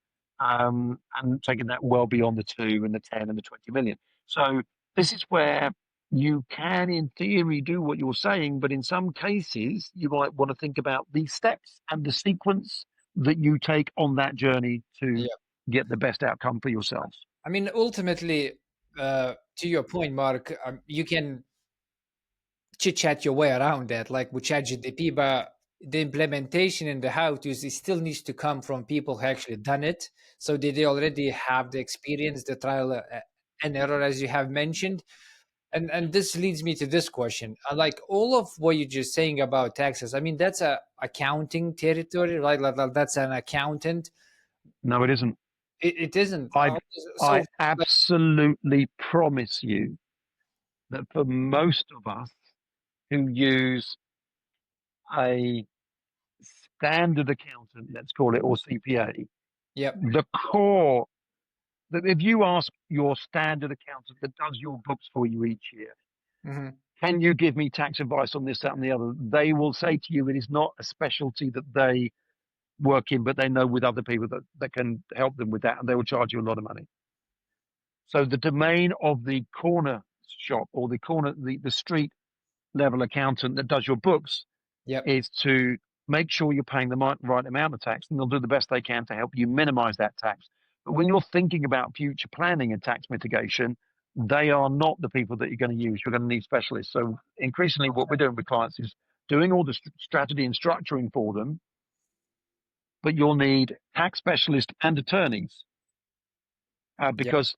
and taking that well beyond the 2 and the 10 and the 20 million. So this is where you can, in theory, do what you're saying, but in some cases, you might want to think about the steps and the sequence that you take on that journey to
Yeah.
get the best outcome for yourselves.
I mean, ultimately, to your point, Mark, you can chit chat your way around that, like with ChatGPT, but the implementation and the how to's, it still needs to come from people who actually done it. So they already have the experience, the trial and error, as you have mentioned. And this leads me to this question. Like all of what you're just saying about taxes, I mean, that's a accounting territory, right? Like that's an accountant.
No, it isn't.
It isn't.
I
So,
I
like,
absolutely promise you that for most of us who use a standard accountant, let's call it, or CPA,
yep.
the core that if you ask your standard accountant that does your books for you each year,
Hmm.
can you give me tax advice on this, that, and the other? They will say to you it is not a specialty that they work in, but they know with other people that can help them with that, and they will charge you a lot of money. So the domain of the corner shop or the street level accountant that does your books
Yep.
is to make sure you're paying the right amount of tax, and they'll do the best they can to help you minimize that tax. But when you're thinking about future planning and tax mitigation, they are not the people that you're going to use. You're going to need specialists. So increasingly, what we're doing with clients is doing all the strategy and structuring for them, but you'll need tax specialists and attorneys
Yeah.
because,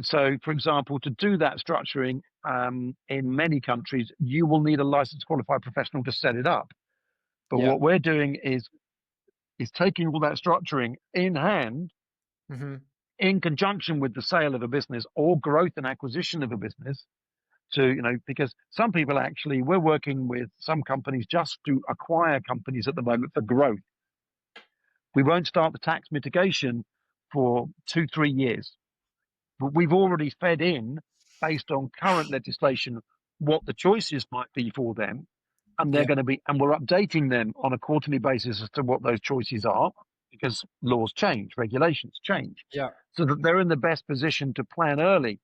so for example, to do that structuring in many countries, you will need a licensed qualified professional to set it up. But
Yeah.
what we're doing is taking all that structuring in hand
Hmm.
in conjunction with the sale of a business or growth and acquisition of a business to, because some people actually, we're working with some companies just to acquire companies at the moment for growth. We won't start the tax mitigation for 2-3 years, but we've already fed in based on current legislation what the choices might be for them. And they're
Yeah.
going to be, and we're updating them on a quarterly basis as to what those choices are because laws change, regulations change,
Yeah.
so that they're in the best position to plan early.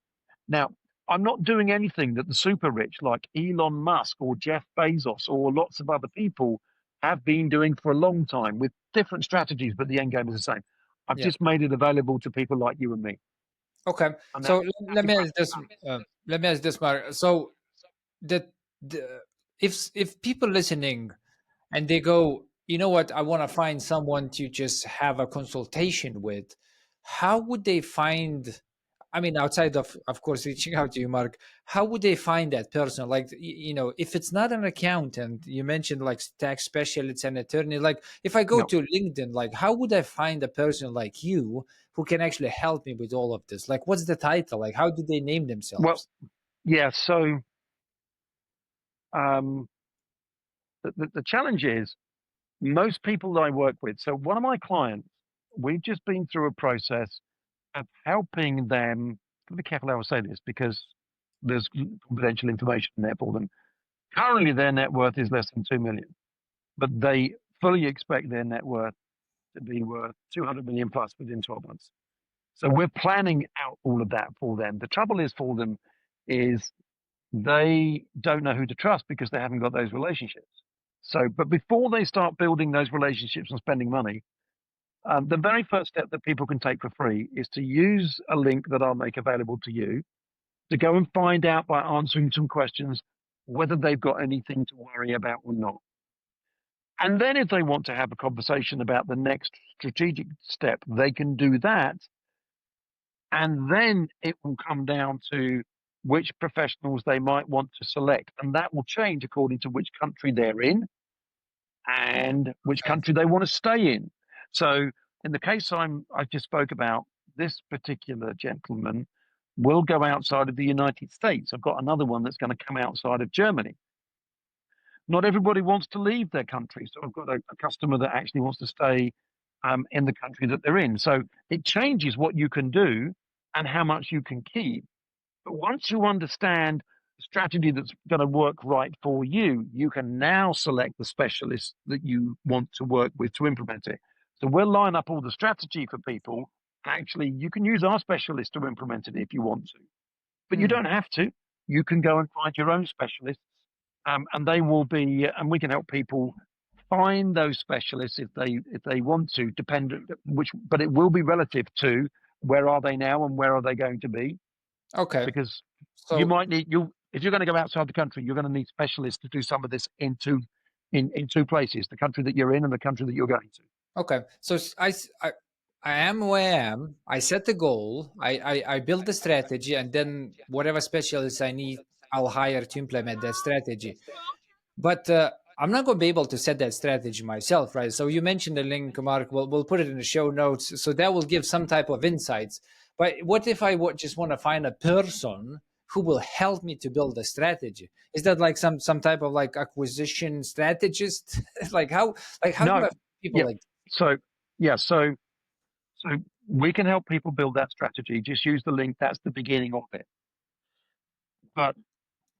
Now, I'm not doing anything that the super rich like Elon Musk or Jeff Bezos or lots of other people have been doing for a long time with different strategies, but the end game is the same. I've
Yeah.
just made it available to people like you and me.
Okay.
And
So
that's
let me ask
incredible.
this. Let me ask this, Mark. So that if people listening and they go, you know what, I want to find someone to just have a consultation with, how would they find, I mean, outside of course reaching out to you, Mark, how would they find that person? Like, if it's not an accountant, you mentioned like tax specialists and attorney, like if I go
No.
to LinkedIn, like how would I find a person like you who can actually help me with all of this? Like, what's the title? Like, how do they name
Well,
themselves?
yeah. So um, the challenge is most people that I work with. So one of my clients, we've just been through a process of helping them. Be careful how I say this because there's confidential information there for them. Currently, their net worth is less than 2 million, but they fully expect their net worth to be worth 200 million plus within 12 months. So we're planning out all of that for them. The trouble is for them is they don't know who to trust because they haven't got those relationships. So, but before they start building those relationships and spending money, the very first step that people can take for free is to use a link that I'll make available to you to go and find out by answering some questions whether they've got anything to worry about or not. And then if they want to have a conversation about the next strategic step, they can do that. And then it will come down to which professionals they might want to select. And that will change according to which country they're in and which
Okay.
country they want to stay in. So in the case I just spoke about, this particular gentleman will go outside of the United States. I've got another one that's going to come outside of Germany. Not everybody wants to leave their country. So I've got a customer that actually wants to stay in the country that they're in. So it changes what you can do and how much you can keep. But once you understand the strategy that's going to work right for you, you can now select the specialists that you want to work with to implement it. So we'll line up all the strategy for people. Actually, you can use our specialist to implement it if you want to, but you
Hmm.
don't have to. You can go and find your own specialists, and they will be, and we can help people find those specialists if they want to, dependent which, but it will be relative to where are they now and where are they going to be,
Okay.
because you
So
might need you if you're going to go outside the country, you're going to need specialists to do some of this in two places: the country that you're in and the country that you're going to.
okay. So I am who I am. I set the goal. I build the strategy, and then whatever specialists I need, I'll hire to implement that strategy. But I'm not going to be able to set that strategy myself, right? So you mentioned the link, Mark. We'll put it in the show notes, so that will give some type of insights. But what if I just want to find a person who will help me to build a strategy? Is that like some type of like acquisition strategist? Like how do
No,
I people
yeah.
like?
So yeah, so we can help people build that strategy. Just use the link. That's the beginning of it. But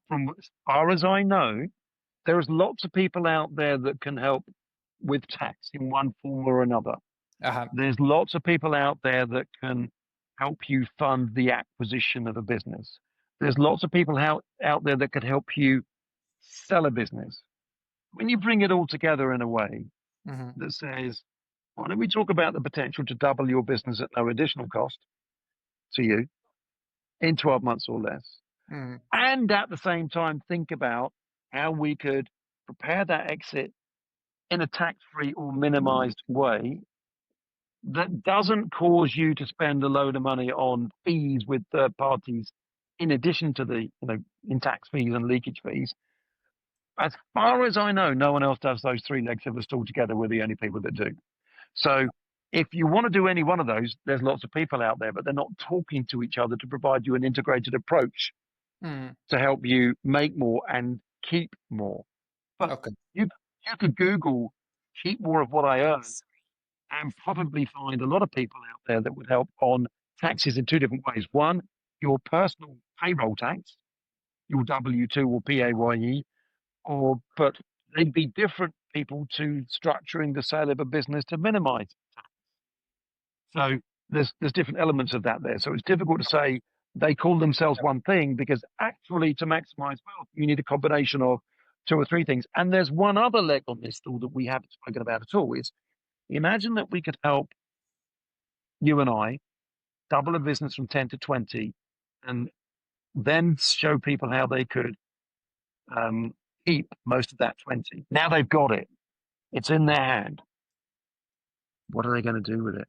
from as far as I know, there's lots of people out there that can help with tax in one form or another.
Uh-huh.
There's lots of people out there that can help you fund the acquisition of a business. There's lots of people out there that could help you sell a business. When you bring it all together in a way
Hmm.
that says, why don't we talk about the potential to double your business at no additional cost to you in 12 months or less?
Hmm.
And at the same time, think about how we could prepare that exit in a tax free or minimized way that doesn't cause you to spend a load of money on fees with third parties in addition to the, in tax fees and leakage fees. As far as I know, no one else does those three legs of the stool together. We're the only people that do. So if you want to do any one of those, there's lots of people out there, but they're not talking to each other to provide you an integrated approach
Mm.
to help you make more and keep more. But
Okay.
you could Google keep more of what I earn and probably find a lot of people out there that would help on taxes in two different ways. One, your personal payroll tax, your W-2 or PAYE, but they'd be different people to structuring the sale of a business to minimize. So there's different elements of that there. So it's difficult to say they call themselves one thing because actually to maximize wealth, you need a combination of two or three things. And there's one other leg on this stool that we haven't spoken about at all is imagine that we could help you and I double a business from 10 to 20 and then show people how they could um, keep most of that 20. Now they've got it. It's in their hand. What are they going to do with it?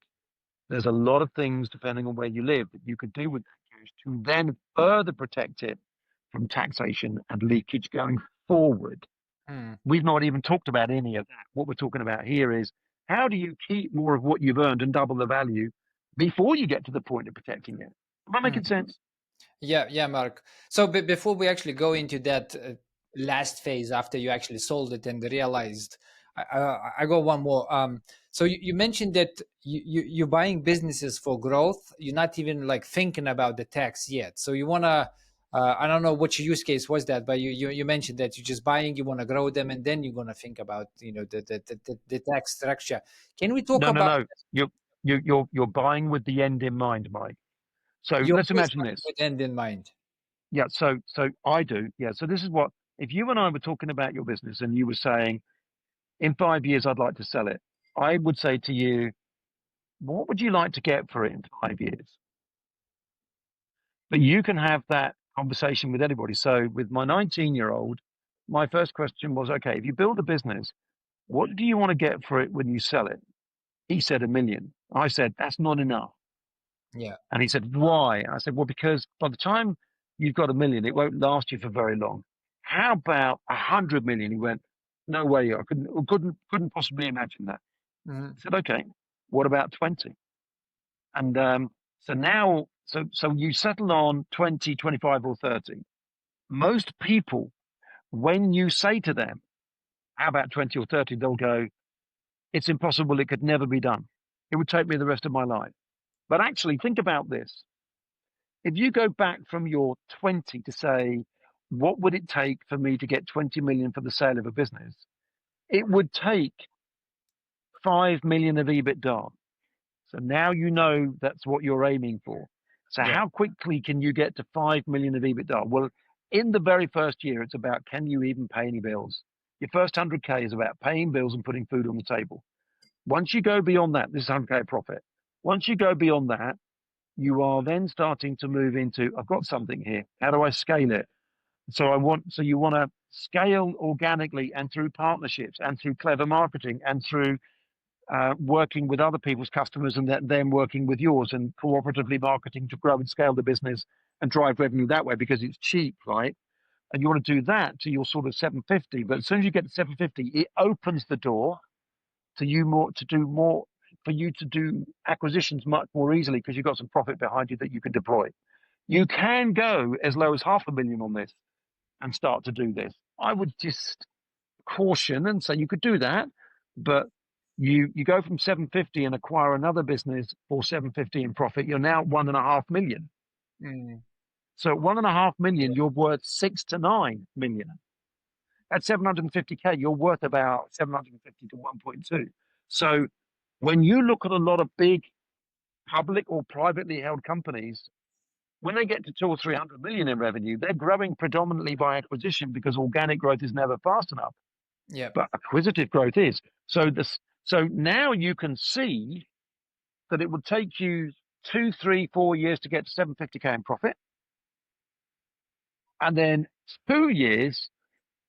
There's a lot of things, depending on where you live, that you could do with that cash to then further protect it from taxation and leakage going forward.
Mm.
We've not even talked about any of that. What we're talking about here is how do you keep more of what you've earned and double the value before you get to the point of protecting it? Am I
Mm.
making sense?
Yeah, Mark. So before we actually go into that last phase after you actually sold it and realized, I got one more. So you mentioned that you're buying businesses for growth. You're not even like thinking about the tax yet. So you wanna, I don't know what your use case was that, but you mentioned that you're just buying, you want to grow them, and then you're gonna think about the tax structure. Can we talk
No, no,
about
no. You're buying with the end in mind, Mike. So
your
let's imagine
business
this.
with end in mind?
Yeah, so I do. Yeah, so this is what if you and I were talking about your business and you were saying in 5 years I'd like to sell it, I would say to you, what would you like to get for it in 5 years? But you can have that conversation with anybody. So with my 19-year-old, my first question was, okay, if you build a business, what do you want to get for it when you sell it? He said 1 million. I said, that's not enough.
Yeah.
And he said, why? I said, well, because by the time you've got 1 million, it won't last you for very long. How about 100 million? He went, no way. I couldn't possibly imagine that.
Mhm.
I said, okay, what about 20? And so now, so you settle on 20, 25 or 30. Most people, when you say to them, how about 20 or 30, they'll go, it's impossible. It could never be done. It would take me the rest of my life. But actually, think about this. If you go back from your 20 to say, what would it take for me to get 20 million for the sale of a business? It would take 5 million of EBITDA. So now you know that's what you're aiming for. So
Yeah.
how quickly can you get to 5 million of EBITDA? Well, in the very first year, it's about can you even pay any bills? Your first 100K is about paying bills and putting food on the table. Once you go beyond that, this is 100K profit. Once you go beyond that, you are then starting to move into, I've got something here. How do I scale it? So you want to scale organically and through partnerships and through clever marketing and through working with other people's customers and them working with yours and cooperatively marketing to grow and scale the business and drive revenue that way because it's cheap, right? And you want to do that to your sort of 750. But as soon as you get to 750, it opens the door to you more to do more for you to do acquisitions much more easily because you've got some profit behind you that you can deploy. You can go as low as 500,000 on this and start to do this. I would just caution and say you could do that, but you go from 750 and acquire another business for 750 in profit. You're now 1.5 million.
Mm.
So at 1.5 million, you're worth 6 to 9 million. At 750K, you're worth about 750 to 1.2. So when you look at a lot of big public or privately held companies, when they get to 200 or 300 million in revenue, they're growing predominantly by acquisition because organic growth is never fast enough,
Yeah.
but acquisitive growth is. So now you can see that it would take you 2, 3, 4 years to get to 750K in profit, and then 2 years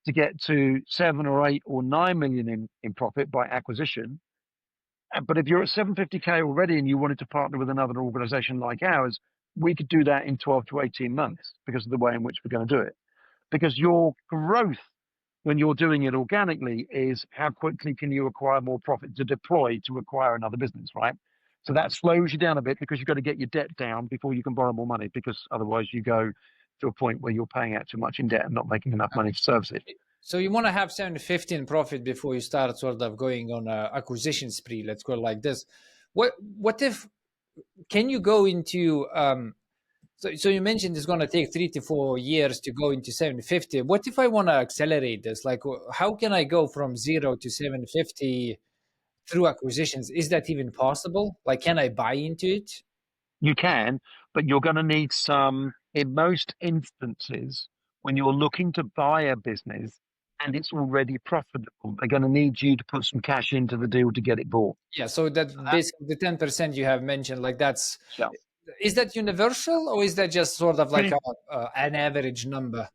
to get to 7 or 8 or 9 million in profit by acquisition, But if you're at 750K already and you wanted to partner with another organization like ours, we could do that in 12 to 18 months because of the way in which we're going to do it. Because your growth when you're doing it organically is how quickly can you acquire more profit to deploy to acquire another business, right? So that slows you down a bit because you've got to get your debt down before you can borrow more money, because otherwise you go to a point where you're paying out too much in debt and not making enough money to service it.
So you want to have 750 in profit before you start sort of going on a acquisition spree, let's call it like this. What if, can you go into, so you mentioned it's going to take 3 to 4 years to go into 750. What if I want to accelerate this? Like, how can I go from 0 to 750 through acquisitions? Is that even possible? Like, can I buy into it?
You can, but you're going to need some, in most instances, when you're looking to buy a business and it's already profitable, they're going to need you to put some cash into the deal to get it bought.
Yeah, so that basically the 10% you have mentioned, like that's,
Yeah.
is that universal or is that just sort of like an average number?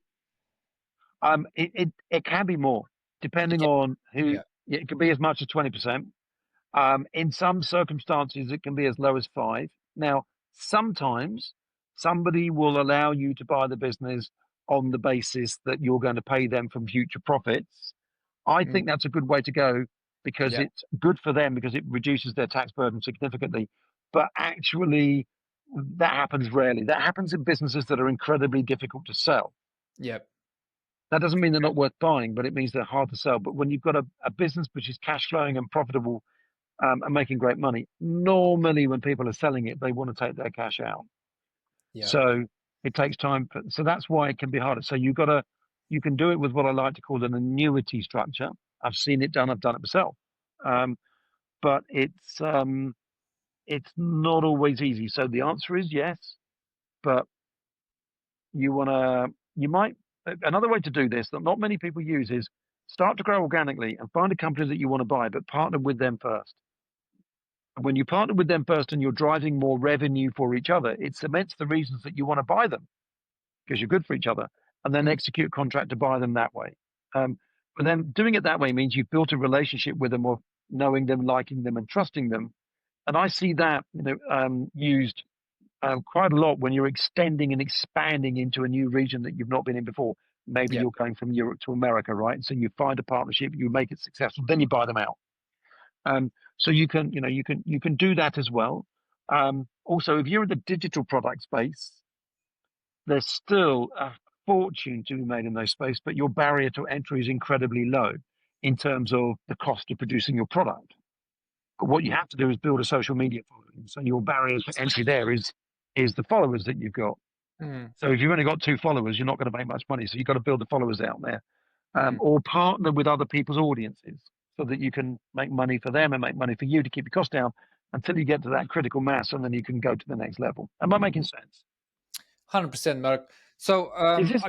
It can be more, depending on who.
Yeah.
It can be as much as 20%. In some circumstances, it can be as low as 5. Now, sometimes somebody will allow you to buy the business on the basis that you're going to pay them from future profits. I think that's a good way to go because
Yeah.
it's good for them because it reduces their tax burden significantly. But actually, that happens rarely. That happens in businesses that are incredibly difficult to sell.
Yeah.
That doesn't mean they're not worth buying, but it means they're hard to sell. But when you've got a business which is cash flowing and profitable, and making great money, normally when people are selling it, they want to take their cash out.
Yeah.
So it takes time. So that's why it can be harder. So you can do it with what I like to call an annuity structure. I've seen it done. I've done it myself. But it's not always easy. So the answer is yes, but you might, another way to do this that not many people use is start to grow organically and find a company that you want to buy, but partner with them first. When you partner with them first and you're driving more revenue for each other, it cements the reasons that you want to buy them because you're good for each other, and then execute a contract to buy them that way. But then doing it that way means you've built a relationship with them of knowing them, liking them, and trusting them. And I see that used quite a lot when you're extending and expanding into a new region that you've not been in before. Maybe
Yeah.
you're going from Europe to America, right? So you find a partnership, you make it successful, then you buy them out. So you can do that as well. Also, if you're in the digital product space, there's still a fortune to be made in those space, but your barrier to entry is incredibly low in terms of the cost of producing your product. But what you have to do is build a social media following. So your barrier to entry there is the followers that you've got. So if you've only got 2 followers, you're not going to make much money. So you've got to build the followers out there, or partner with other people's audiences so that you can make money for them and make money for you to keep your costs down until you get to that critical mass, and then you can go to the next level. Am I making sense?
100%, Mark. So,
Is this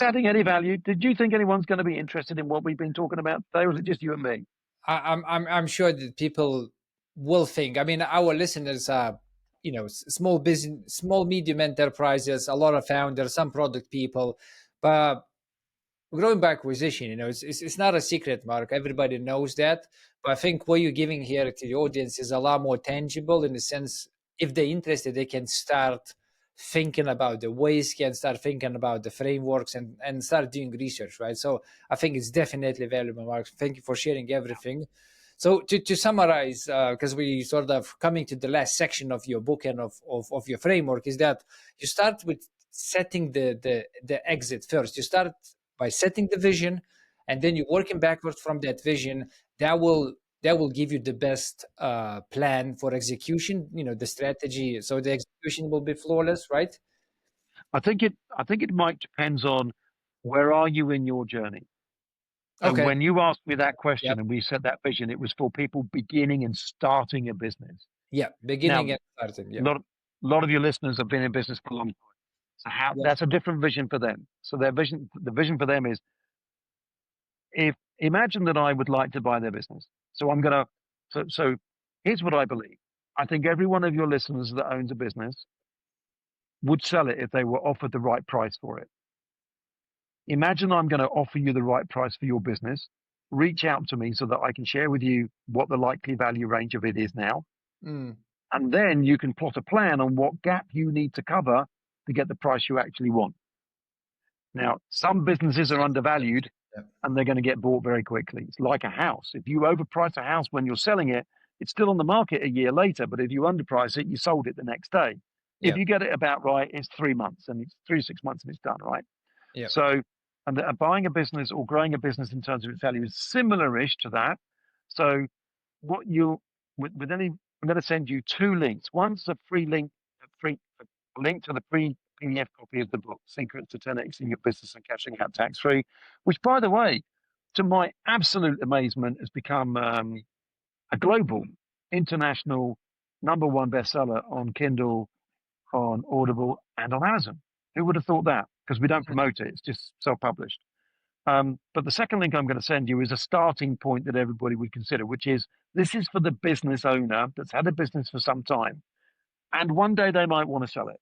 adding any value? Did you think anyone's going to be interested in what we've been talking about today, or is it just you and me?
I'm sure that people will think. I mean, our listeners are, small business, small medium enterprises, a lot of founders, some product people, but growing by acquisition, it's not a secret, Mark. Everybody knows that. But I think what you're giving here to the audience is a lot more tangible in the sense, if they're interested, they can start thinking about the ways, can start thinking about the frameworks and start doing research, right? So I think it's definitely valuable, Mark. Thank you for sharing everything. So to summarize, because we sort of coming to the last section of your book and of your framework, is that you start with setting the exit first. You start by setting the vision, and then you're working backwards from that vision. That will give you the best plan for execution, the strategy, so the execution will be flawless, right?
I think it might depends on where are you in your journey. So
Okay.
when you asked me that question
Yep.
and we set that vision, it was for people beginning and starting a business.
Yeah, beginning and starting. Yeah.
A lot of your listeners have been in business for a long time. So that's a different vision for them. So the vision for them is, imagine that I would like to buy their business. So so here's what I believe. I think every one of your listeners that owns a business would sell it if they were offered the right price for it. Imagine I'm going to offer you the right price for your business. reach out to me so that I can share with you what the likely value range of it is now.
Mm.
And then you can plot a plan on what gap you need to cover to get the price you actually want. Now, some businesses are undervalued
Yeah.
and they're going to get bought very quickly. It's like a house. If you overprice a house when you're selling it, it's still on the market a year later. But if you underprice it, you sold it the next day.
Yeah.
If you get it about right, it's 3 months, and it's 3 to 6 months and it's done, right?
Yeah.
So, and buying a business or growing a business in terms of its value is similar-ish to that. So what you, with any, I'm going to send you 2 links. One's a free link, a link to the free PDF copy of the book, Secrets to 10X in Your Business and Cashing Out Tax-Free, which, by the way, to my absolute amazement, has become a global, international #1 bestseller on Kindle, on Audible, and on Amazon. Who would have thought that? Because we don't promote it; it's just self-published. But the second link I'm going to send you is a starting point that everybody would consider, which is this is for the business owner that's had a business for some time, and one day they might want to sell it.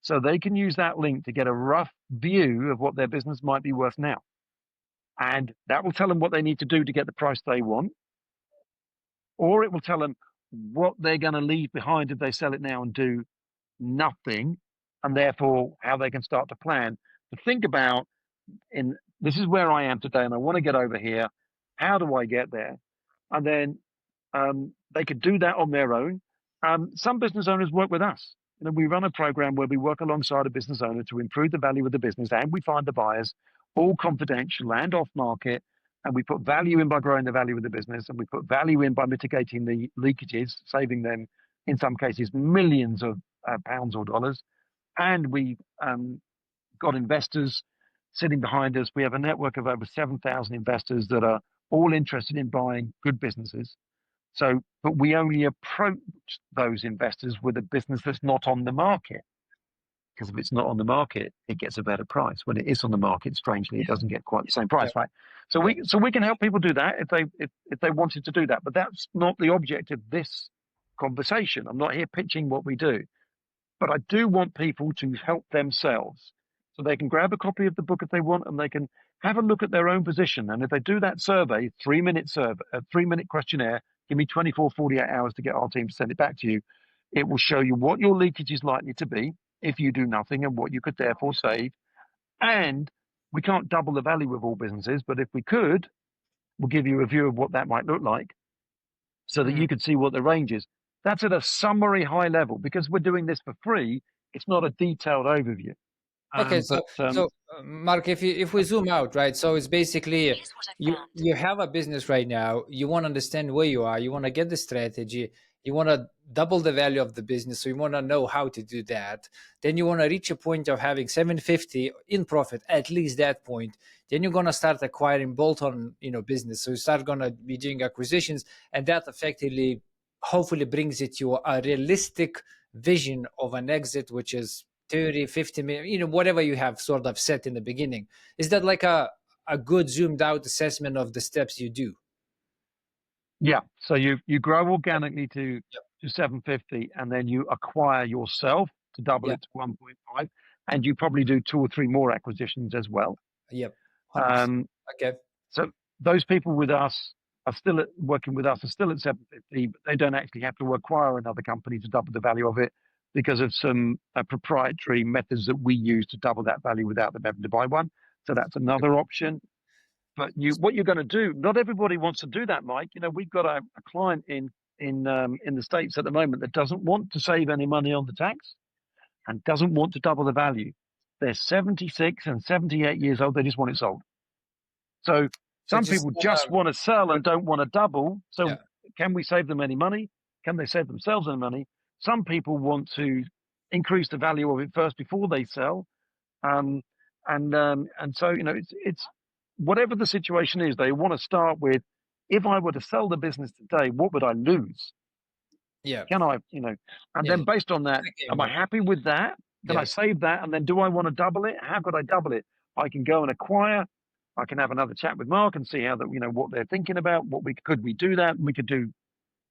So they can use that link to get a rough view of what their business might be worth now. And that will tell them what they need to do to get the price they want, or it will tell them what they're going to leave behind if they sell it now and do nothing, and therefore how they can start to plan to think about this is where I am today and I want to get over here. How do I get there? And then they could do that on their own. Some business owners work with us. We run a program where we work alongside a business owner to improve the value of the business, and we find the buyers, all confidential and off market. And we put value in by growing the value of the business, and we put value in by mitigating the leakages, saving them, in some cases, millions of pounds or dollars. And we got investors sitting behind us. We have a network of over 7,000 investors that are all interested in buying good businesses. So, but we only approach those investors with a business that's not on the market. Because if it's not on the market, it gets a better price. When it is on the market, strangely, it doesn't get quite the same price, right? So we can help people do that if they wanted to do that. But that's not the object of this conversation. I'm not here pitching what we do. But I do want people to help themselves. So they can grab a copy of the book if they want, and they can have a look at their own position. And if they do that survey, 3-minute survey, a 3-minute questionnaire, give me 24, 48 hours to get our team to send it back to you. It will show you what your leakage is likely to be if you do nothing and what you could therefore save. And we can't double the value of all businesses, but if we could, we'll give you a view of what that might look like so that you can see what the range is. That's at a summary high level. Because we're doing this for free, it's not a detailed overview.
Okay, so Mark, if we zoom out, right? So it's basically you have a business right now. You want to understand where you are. You want to get the strategy. You want to double the value of the business. So you want to know how to do that. Then you want to reach a point of having 750 in profit, at least that point. Then you're going to start acquiring bolt-on, business. So you start going to be doing acquisitions, and that effectively, hopefully, brings it to a realistic vision of an exit, which is 30, 50 million, whatever you have sort of set in the beginning. Is that like a good zoomed out assessment of the steps you do?
Yeah. So you grow organically to 750, and then you acquire yourself to double it to 1.5, and you probably do 2 or 3 more acquisitions as well.
Yep.
Okay. So those people with us are still working with us are still at 750, but they don't actually have to acquire another company to double the value of it, because of some proprietary methods that we use to double that value without them having to buy one. So that's another option. But what you're going to do, not everybody wants to do that, Mike. We've got a client in the States at the moment that doesn't want to save any money on the tax and doesn't want to double the value. They're 76 and 78 years old. They just want it sold. So some people just want to sell and don't want to double. So can we save them any money? Can they save themselves any money? Some people want to increase the value of it first before they sell, and so it's whatever the situation is. They want to start with, if I were to sell the business today, what would I lose?
Yeah.
Can I, and then based on that, am I happy with that? Can I save that? And then do I want to double it? How could I double it? I can go and acquire. I can have another chat with Mark and see how that, what they're thinking about. Could we do that? We could do.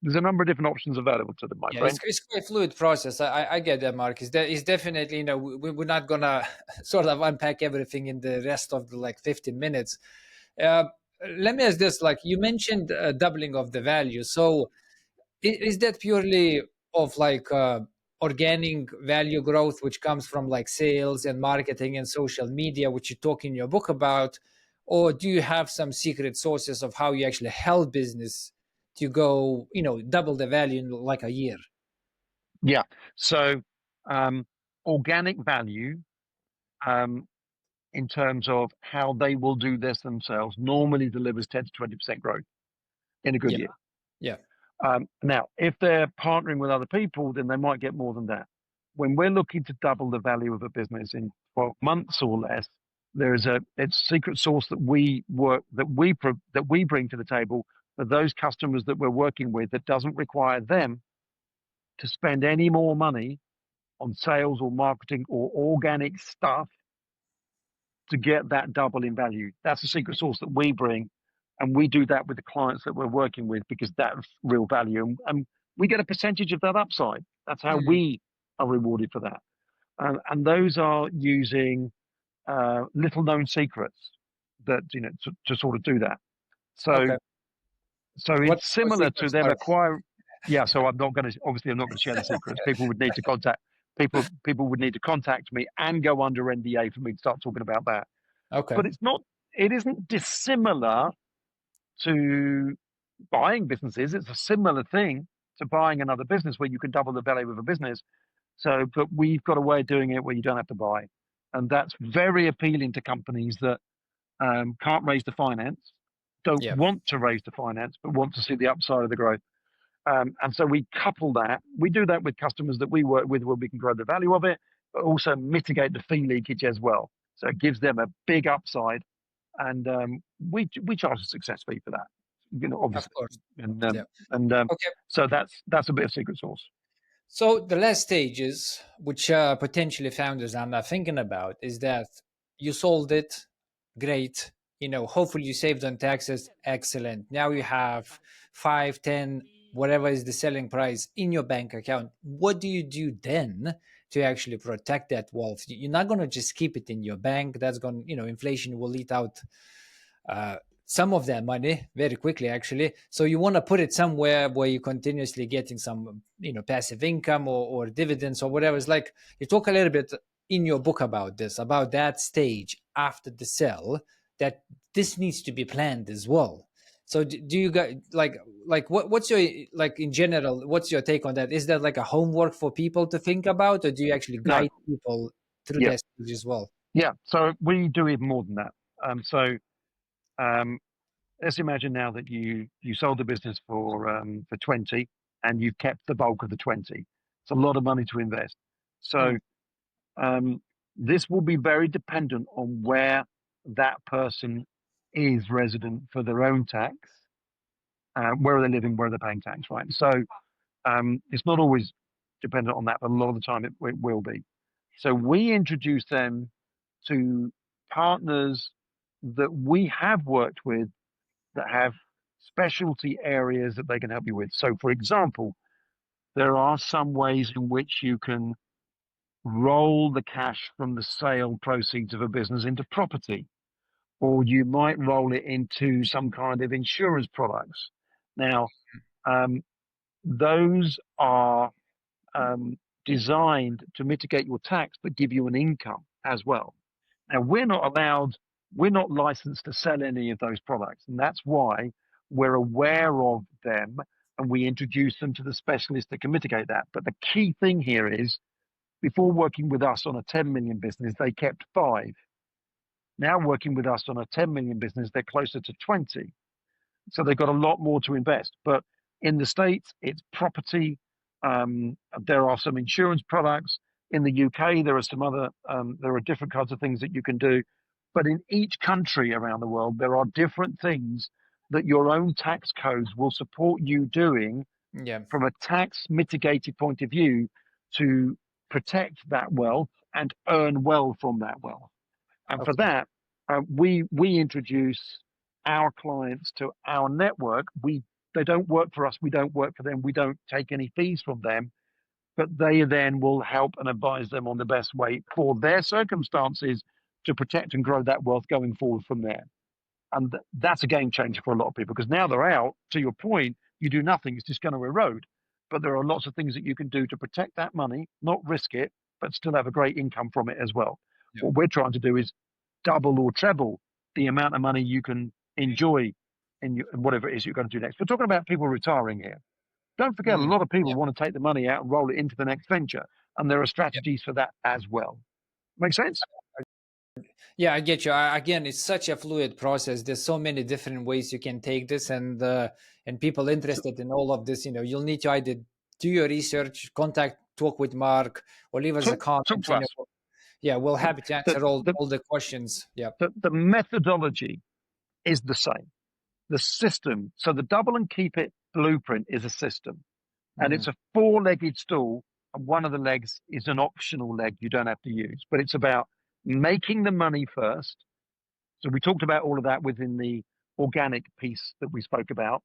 There's a number of different options available to them, my friend.
It's quite a fluid process. I get that, Mark. It's definitely, we're not going to sort of unpack everything in the rest of the 15 minutes. let me ask this: like you mentioned, doubling of the value. So is that purely of like organic value growth, which comes from like sales and marketing and social media, which you talk in your book about, or do you have some secret sources of how you actually help business to go, double the value in like a year?
Yeah. So um, organic value, um, in terms of how they will do this themselves, normally delivers 10 to 20% growth in a good
Yeah,
year.
yeah,
Now, if they're partnering with other people, then they might get more than that. When we're looking to double the value of a business in 12 months or less, it's a secret sauce that we bring to the table for those customers that we're working with that doesn't require them to spend any more money on sales or marketing or organic stuff to get that double in value. That's the secret sauce that we bring. And we do that with the clients that we're working with because that's real value. And we get a percentage of that upside. That's how
mm,
we are rewarded for that. And those are using little known secrets that, to sort of do that. So,
okay.
so
What
it's
those
similar to
secrets
them
are?
acquire. Yeah. So obviously I'm not going to share the secrets. People would need to contact people would need to contact me and go under NDA for me to start talking about that.
Okay,
But it isn't dissimilar to buying businesses. It's a similar thing to buying another business where you can double the value of a business. So, but we've got a way of doing it where you don't have to buy. And that's very appealing to companies that can't raise the finance, don't
yeah,
want to raise the finance, but want to see the upside of the growth. And so we couple that. We do that with customers that we work with where we can grow the value of it, but also mitigate the fee leakage as well. So it gives them a big upside, and we charge a success fee for that,
of
obviously.
course.
And
Yeah. Okay.
so that's a bit of secret sauce.
So the last stages, which potentially founders are not thinking about, is that you sold it, great. Hopefully you saved on taxes, excellent. Now you have 5, 10, whatever is the selling price in your bank account. What do you do then to actually protect that wealth? You're not going to just keep it in your bank. That's going, inflation will eat out uh, some of that money very quickly, actually. So you want to put it somewhere where you're continuously getting some passive income or dividends or whatever. It's like you talk a little bit in your book about this, about that stage after the sell, that this needs to be planned as well. So do you guys like what's your, like, in general, what's your take on that? Is that like a homework for people to think about, or do you actually
No,
guide people through
yeah,
that stage as well?
yeah. So we do even more than that. So um, let's imagine now that you sold the business for 20 and you've kept the bulk of the 20. It's a lot of money to invest. So
Mm,
um, this will be very dependent on where that person is resident for their own tax, where are they living, where they're paying tax, right? So it's not always dependent on that, but a lot of the time it will be. So we introduce them to partners that we have worked with that have specialty areas that they can help you with. So, for example, there are some ways in which you can roll the cash from the sale proceeds of a business into property, or you might roll it into some kind of insurance products. Now, um, those are designed to mitigate your tax but give you an income as well. Now, we're not licensed to sell any of those products, and that's why we're aware of them and we introduce them to the specialists that can mitigate that. But the key thing here is before working with us on a 10 million business, they kept 5. Now working with us on a 10 million business, they're closer to 20. So they've got a lot more to invest. But in the States, it's property. There are some insurance products. In the UK, there are different kinds of things that you can do. But in each country around the world, there are different things that your own tax codes will support you doing
yeah.
from a tax mitigated point of view to protect that wealth and earn well from that wealth. And for
Okay.
that, we introduce our clients to our network. They don't work for us. We don't work for them. We don't take any fees from them. But they then will help and advise them on the best way for their circumstances to protect and grow that wealth going forward from there. And that's a game changer for a lot of people, because now they're out, to your point, you do nothing, it's just going to erode. But there are lots of things that you can do to protect that money, not risk it, but still have a great income from it as well.
Yeah.
What we're trying to do is double or treble the amount of money you can enjoy in whatever it is you're going to do next. We're talking about people retiring here. Don't forget, a lot of people
Yeah.
want to take the money out and roll it into the next venture, and there are strategies for that as well. Make sense?
Yeah, I get you. Again, it's such a fluid process. There's so many different ways you can take this, and people interested in all of this, you'll need to either do your research, talk with Mark, or leave us a comment.
Talk to us.
Yeah, we're happy to answer all the questions. Yeah.
The methodology is the same. The system, so the double and keep it blueprint is a system, and it's a four-legged stool, and one of the legs is an optional leg you don't have to use, but it's about making the money first. So we talked about all of that within the organic piece that we spoke about.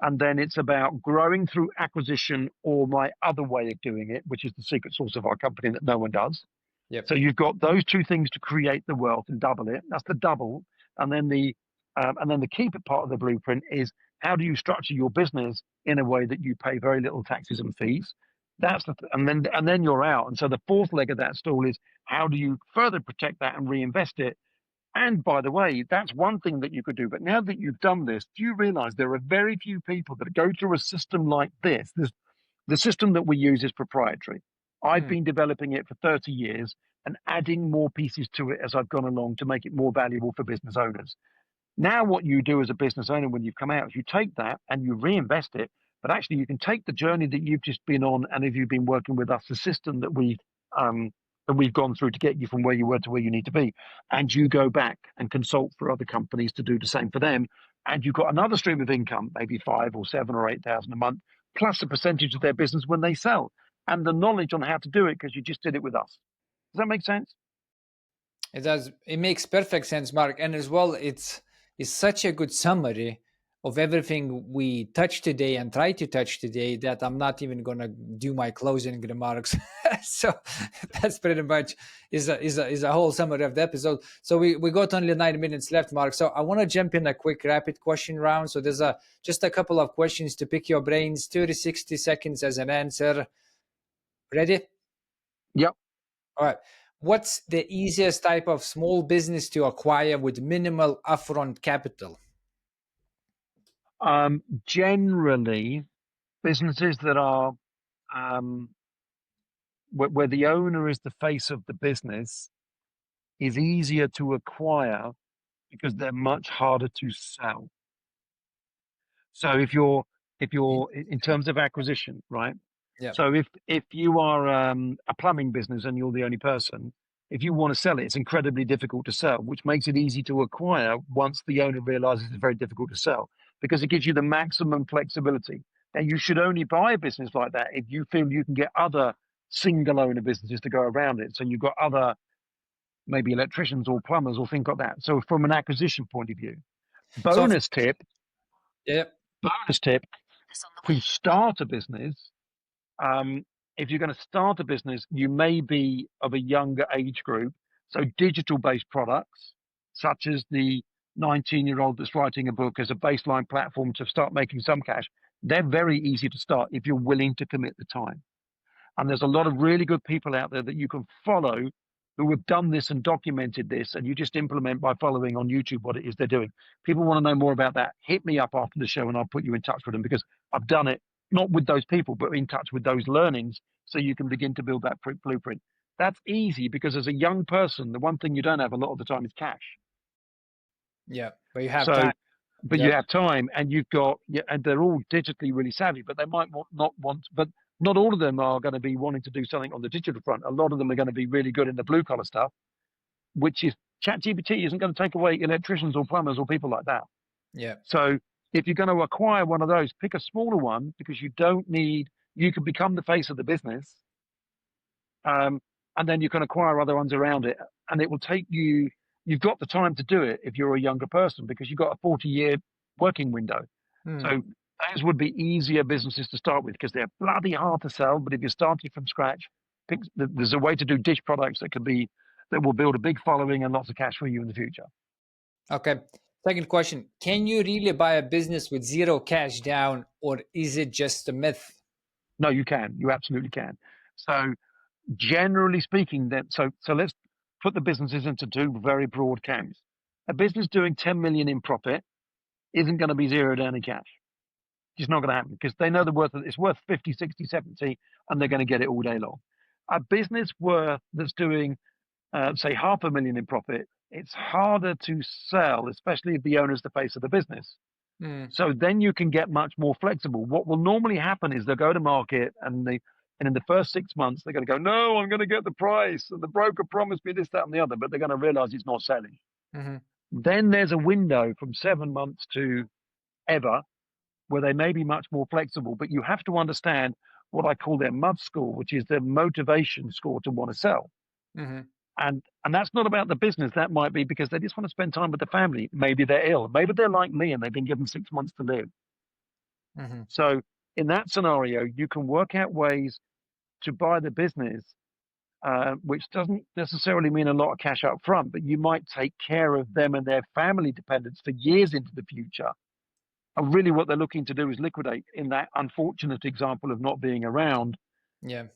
And then it's about growing through acquisition, or my other way of doing it, which is the secret sauce of our company that no one does.
Yep.
So you've got those two things to create the wealth and double it. That's the double. And then the keep it part of the blueprint is, how do you structure your business in a way that you pay very little taxes and fees? That's and then you're out. And so the fourth leg of that stool is, how do you further protect that and reinvest it? And by the way, that's one thing that you could do. But now that you've done this, do you realize there are very few people that go through a system like this? The system that we use is proprietary. I've been developing it for 30 years and adding more pieces to it as I've gone along to make it more valuable for business owners. Now, what you do as a business owner when you've come out is you take that and you reinvest it. But actually, you can take the journey that you've just been on, and if you've been working with us, the system that we've gone through to get you from where you were to where you need to be, and you go back and consult for other companies to do the same for them, and you've got another stream of income, maybe 5 or 7 or 8,000 a month, plus a percentage of their business when they sell, and the knowledge on how to do it because you just did it with us. Does that make sense?
It does. It makes perfect sense, Mark. And as well, it's such a good summary of everything we touched today and try to touch today that I'm not even going to do my closing remarks. So that's pretty much is a whole summary of the episode. So we got only 9 minutes left, Mark. So I want to jump in a quick rapid question round. So there's just a couple of questions to pick your brains, 30, 60 seconds as an answer. Ready?
Yep.
All right. What's the easiest type of small business to acquire with minimal upfront capital?
Generally, businesses that are where the owner is the face of the business is easier to acquire because they're much harder to sell. So if you're in terms of acquisition, right?
Yeah.
So if you are a plumbing business and you're the only person, if you want to sell it, it's incredibly difficult to sell, which makes it easy to acquire once the owner realizes it's very difficult to sell, because it gives you the maximum flexibility. And you should only buy a business like that if you feel you can get other single owner businesses to go around it. So you've got other, maybe electricians or plumbers or things like that. So from an acquisition point of view, bonus tip, if you start a business, if you're going to start a business, you may be of a younger age group. So digital-based products, such as the 19-year-old that's writing a book as a baseline platform to start making some cash, they're very easy to start if you're willing to commit the time. And there's a lot of really good people out there that you can follow who have done this and documented this, and you just implement by following on YouTube what it is they're doing. People want to know more about that. Hit me up after the show and I'll put you in touch with them, because I've done it, not with those people, but in touch with those learnings, so you can begin to build that blueprint. That's easy because as a young person, the one thing you don't have a lot of the time is cash.
Yeah, but you have time.
But you have time, and you've got, and they're all digitally really savvy, but they might not want, but not all of them are going to be wanting to do something on the digital front. A lot of them are going to be really good in the blue collar stuff, which is ChatGPT isn't going to take away electricians or plumbers or people like that.
Yeah.
So if you're going to acquire one of those, pick a smaller one, because you can become the face of the business. And then you can acquire other ones around it, and it will take you've got the time to do it if you're a younger person, because you've got a 40-year working window. So those would be easier businesses to start with, because they're bloody hard to sell. But if you're starting from scratch, there's a way to do dish products that will build a big following and lots of cash for you in the future.
Okay. Second question: can you really buy a business with zero cash down, or is it just a myth?
No, you can. You absolutely can. So generally speaking, so let's put the businesses into two very broad camps. A business doing 10 million in profit isn't going to be zero down in cash. It's not going to happen because they know the worth of it's worth 50, 60, 70, and they're going to get it all day long. A business that's doing say 500,000 in profit, it's harder to sell, especially if the owner's the face of the business.
Mm,
So then you can get much more flexible. What will normally happen is they'll go to market and in the first 6 months they're going to go, no, I'm going to get the price, and the broker promised me this, that, and the other, but they're going to realize it's not selling.
hmm
Then there's a window from 7 months to ever where they may be much more flexible, but you have to understand what I call their MUD score, which is their motivation score to want to sell.
hmm
And that's not about the business. That might be because they just want to spend time with the family. Maybe they're ill. Maybe they're like me and they've been given 6 months to live.
hmm
So in that scenario, you can work out ways to buy the business, which doesn't necessarily mean a lot of cash up front, but you might take care of them and their family dependents for years into the future. And really what they're looking to do is liquidate in that unfortunate example of not being around
Yeah.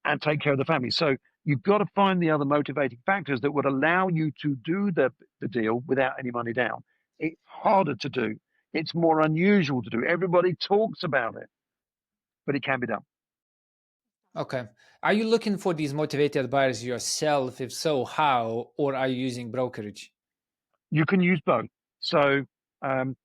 and take care of the family. So you've got to find the other motivating factors that would allow you to do the deal without any money down. It's harder to do. It's more unusual to do. Everybody talks about it, but it can be done.
Okay. Are you looking for these motivated buyers yourself? If so, how? Or are you using brokerage?
You can use both. So, um,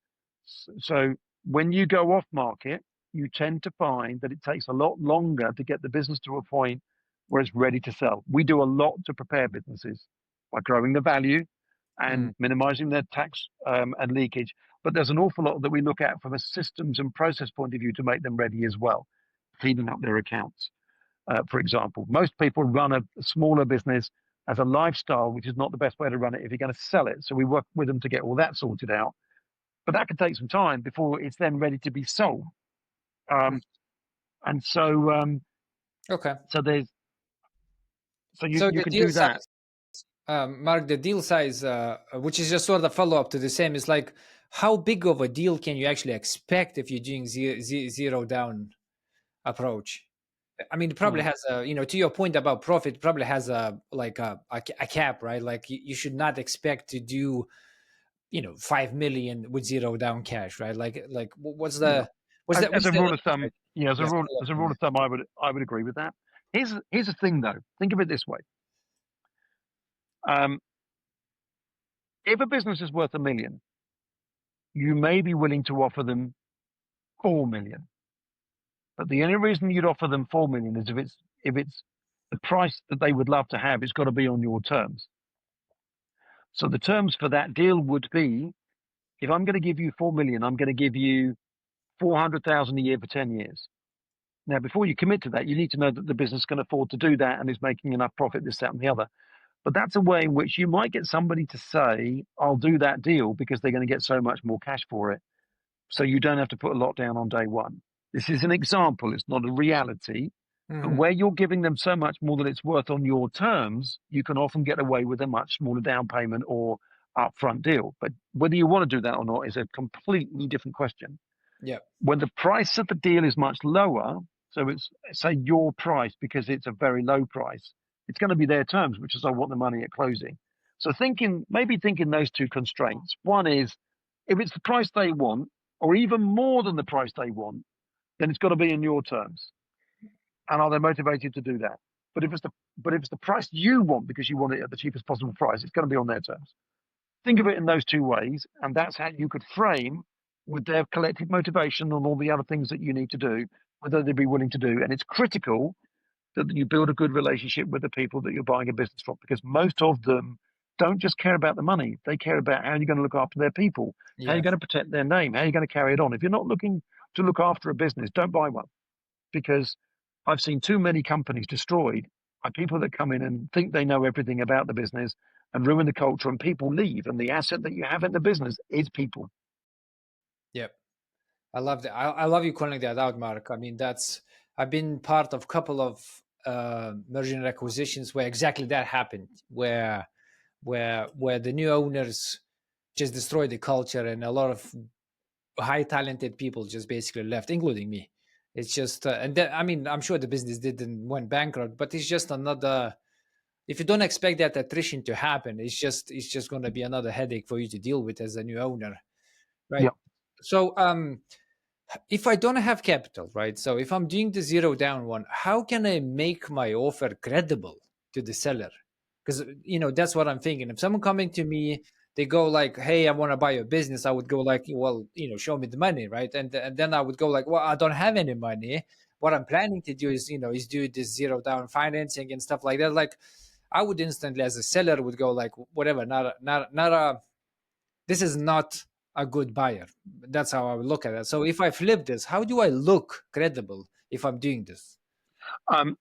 so when you go off market, you tend to find that it takes a lot longer to get the business to a point where it's ready to sell. We do a lot to prepare businesses by growing the value
Mm,
and minimizing their tax and leakage. But there's an awful lot that we look at from a systems and process point of view to make them ready as well, cleaning up their accounts. For example, most people run a smaller business as a lifestyle, which is not the best way to run it if you're going to sell it. So we work with them to get all that sorted out. But that can take some time before it's then ready to be sold.
mm.
Um, and so,
Okay.
so there's, so
So
you
the
can
deal
do that.
size, Mark, the deal size, which is just sort of follow up to the same, is like how big of a deal can you actually expect if you're doing zero down approach? I mean, it probably
Mm.
has a, to your point about profit, probably has a like a cap, right? Like you should not expect to do 5 million with zero down cash, right? Like what's
Yeah.
the what's that
As
what's
a
the
rule of
limit,
thumb,
right?
yeah,
Yes,
as a rule of thumb, I would agree with that. Here's the thing though. Think of it this way. Um, if a business is worth 1 million, you may be willing to offer them 4 million. But the only reason you'd offer them 4 million is if it's the price that they would love to have, it's got to be on your terms. So the terms for that deal would be if I'm going to give you 4 million, I'm going to give you 400,000 a year for 10 years. Now, before you commit to that, you need to know that the business can afford to do that and is making enough profit, this, that, and the other. But that's a way in which you might get somebody to say, I'll do that deal because they're going to get so much more cash for it. So you don't have to put a lot down on day one. This is an example, it's not a reality. But
Mm-hmm.
where you're giving them so much more than it's worth on your terms, you can often get away with a much smaller down payment or upfront deal. But whether you want to do that or not is a completely different question.
Yeah.
When the price of the deal is much lower, so it's say your price because it's a very low price, it's going to be their terms, which is I want the money at closing. So maybe thinking those two constraints. One is if it's the price they want, or even more than the price they want, then it's got to be in your terms. And are they motivated to do that? But if it's the price you want because you want it at the cheapest possible price, it's going to be on their terms. Think of it in those two ways, and that's how you could frame with their collective motivation and all the other things that you need to do, whether they'd be willing to do. And it's critical that you build a good relationship with the people that you're buying a business from, because most of them don't just care about the money. They care about how you're going to look after their people, how you're
Yeah.
going to protect their name, how you're going to carry it on. If you're not looking to look after a business, don't buy one, because I've seen too many companies destroyed by people that come in and think they know everything about the business and ruin the culture, and people leave. And the asset that you have in the business is people.
Yep. I love that. I love you calling that out, Mark. I mean, I've been part of a couple of merger and acquisitions where exactly that happened, where the new owners just destroyed the culture, and a lot of high talented people just basically left, including me. It's just and then, I mean, I'm sure the business didn't went bankrupt, but it's just another. If you don't expect that attrition to happen, it's just going to be another headache for you to deal with as a new owner, right?
Yeah.
So if I don't have capital, right? So if I'm doing the zero down one, how can I make my offer credible to the seller? Because that's what I'm thinking. If someone coming to me, they go like, "Hey, I want to buy your business," I would go like, "Well, show me the money, right?" And then I would go like, "Well, I don't have any money. What I'm planning to do is do this zero down financing and stuff like that." Like, I would instantly, as a seller, would go like, "Whatever, not a this is not a good buyer." That's how I would look at it. So if I flip this, how do I look credible if I'm doing this?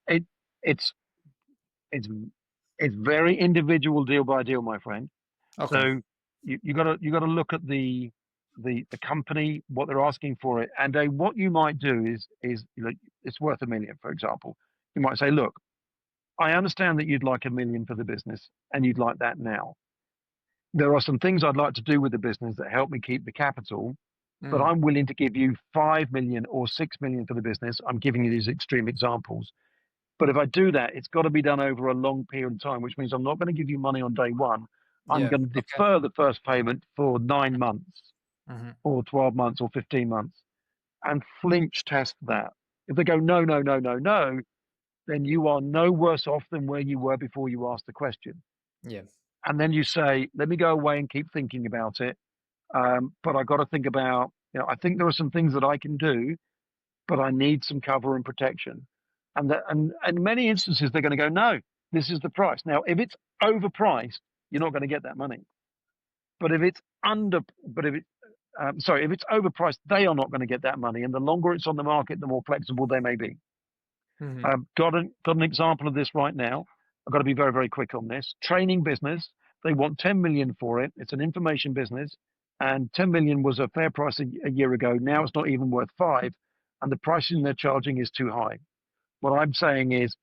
It it's it's it's very individual, deal by deal, my friend.
Okay.
So you gotta look at the company, what they're asking for it, and what you might do is it's worth 1 million, for example. You might say, look, I understand that you'd like 1 million for the business, and you'd like that now. There are some things I'd like to do with the business that help me keep the capital, but
Mm,
I'm willing to give you 5 million or 6 million for the business. I'm giving you these extreme examples. But if I do that, it's got to be done over a long period of time, which means I'm not going to give you money on day one. I'm
yeah.
going to
Okay.
defer the first payment for 9 months
Hmm.
or 12 months or 15 months and flinch test that. If they go, no, no, no, no, no, then you are no worse off than where you were before you asked the question.
Yeah.
And then you say, let me go away and keep thinking about it. But I got to think about, I think there are some things that I can do, but I need some cover and protection. And in many instances, they're going to go, no, this is the price. Now, if it's overpriced, you're not going to get that money. But if it's under, but if it, sorry, if it's overpriced, they are not going to get that money. And the longer it's on the market, the more flexible they may be.
Hmm.
Got an example of this right now. I've got to be very, very quick on this. Training business. They want 10 million for it. It's an information business, and 10 million was a fair price a year ago. Now it's not even worth five, and the pricing they're charging is too high. What I'm saying is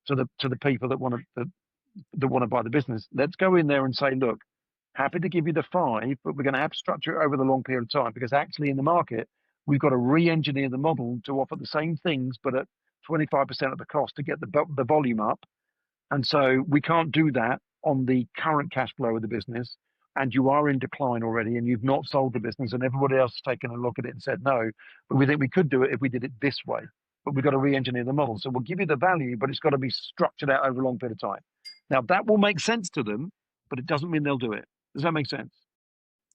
to the people that want to buy the business, let's go in there and say, look, happy to give you the five, but we're going to have to structure it over the long period of time because actually in the market we've got to re-engineer the model to offer the same things but at 25% of the cost to get the volume up. And so we can't do that on the current cash flow of the business. And you are in decline already, and you've not sold the business, and everybody else has taken a look at it and said no. But we think we could do it if we did it this way. But we've got to re-engineer the model. So we'll give you the value, but it's got to be structured out over a long period of time. Now that will make sense to them, but it doesn't mean they'll do it. Does that make sense?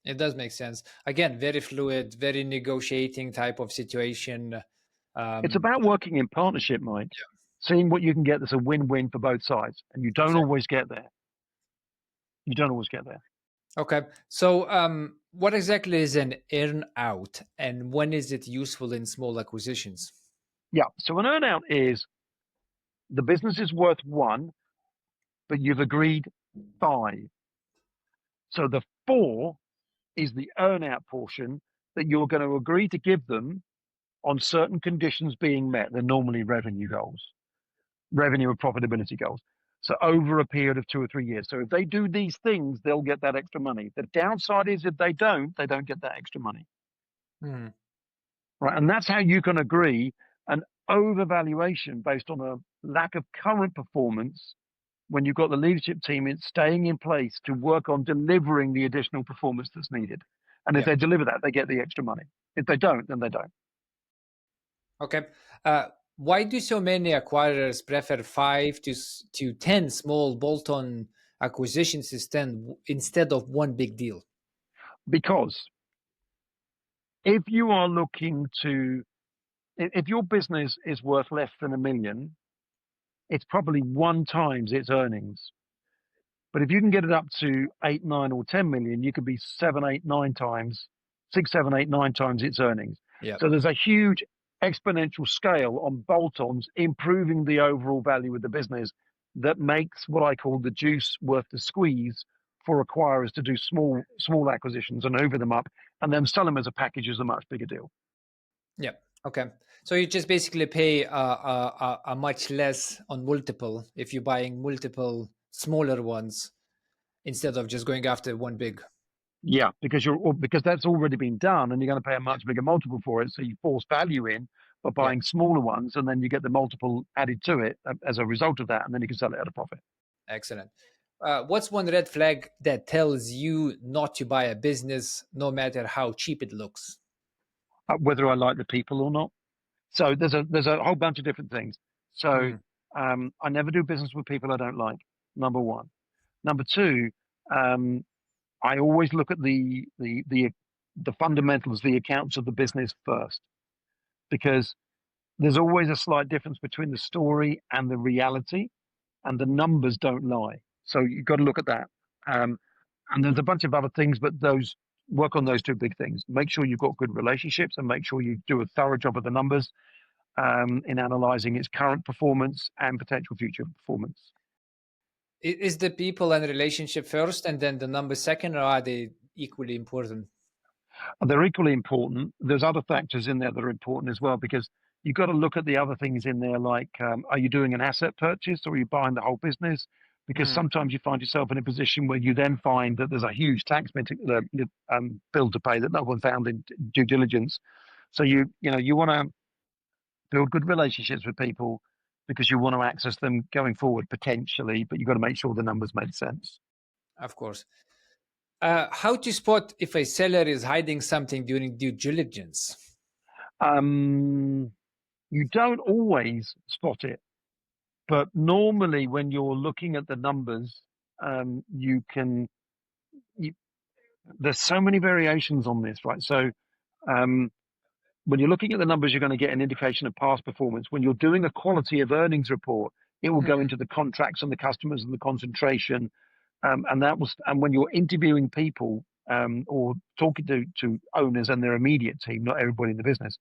It does make sense. Again, very fluid, very negotiating type of situation.
It's
Um,
about working in partnership, Mike. Seeing what you can get that's a win-win for both sides, and you don't
exactly.
always get there. You don't always get there.
Okay. So, what exactly is an earn out, and when is it useful in small acquisitions?
Yeah. So an earnout is the business is worth one, but you've agreed five. So the four is the earnout portion that you're going to agree to give them on certain conditions being met. They're normally revenue goals, revenue and profitability goals. So over a period of 2 or 3 years. So if they do these things, they'll get that extra money. The downside is if they don't get that extra money.
Hmm.
Right. And that's how you can agree an overvaluation based on a lack of current performance when you've got the leadership team staying in place to work on delivering the additional performance that's needed. And if
Yeah.
they deliver that, they get the extra money. If they don't, then they don't.
Okay. Why do so many acquirers prefer 5 to 10 small bolt-on acquisitions instead of one big deal?
Because if you are looking to, if your business is worth less than 1 million, it's probably one times its earnings. But if you can get it up to 8, 9, or 10 million, you could be 7, 8, 9 times, 6, 7, 8, 9 times its earnings.
Yeah.
So there's a huge exponential scale on bolt-ons, improving the overall value of the business that makes what I call the juice worth the squeeze for acquirers to do small acquisitions and hoover them up and then sell them as a package as a much bigger deal.
Yeah. Okay. So you just basically pay a much less on multiple if you're buying multiple smaller ones instead of just going after one big.
Yeah, because that's already been done, and you're going to pay a much bigger multiple for it. So you force value in by
Yeah,
buying smaller ones, and then you get the multiple added to it as a result of that, and then you can sell it at a profit.
excellent. What's one red flag that tells you not to buy a business, no matter how cheap it looks?
Whether I like the people or not. So there's a whole bunch of different things. So
Mm,
I never do business with people I don't like. Number one. Number two, um, I always look at the fundamentals, the accounts of the business first, because there's always a slight difference between the story and the reality, and the numbers don't lie. So you've got to look at that. Um, and there's a bunch of other things, but those work on those two big things. Make sure you've got good relationships, and make sure you do a thorough job of the numbers in analyzing its current performance and potential future performance.
Is the people and relationship first, and then the number second, or are they equally important?
They're equally important. There's other factors in there that are important as well, because you've got to look at the other things in there, like are you doing an asset purchase, or are you buying the whole business? Because
Mm,
sometimes you find yourself in a position where you then find that there's a huge tax bill to pay that no one found in due diligence. So you want to build good relationships with people because you want to access them going forward potentially, but you've got to make sure the numbers make sense.
of course. How to spot if a seller is hiding something during due diligence?
Um, you don't always spot it, but normally when you're looking at the numbers, you can. You, there's so many variations on this, right? So um, when you're looking at the numbers, you're going to get an indication of past performance. When you're doing a quality of earnings report, it will go
Mm,
into the contracts and the customers and the concentration. And when you're interviewing people or talking to owners and their immediate team, not everybody in the business,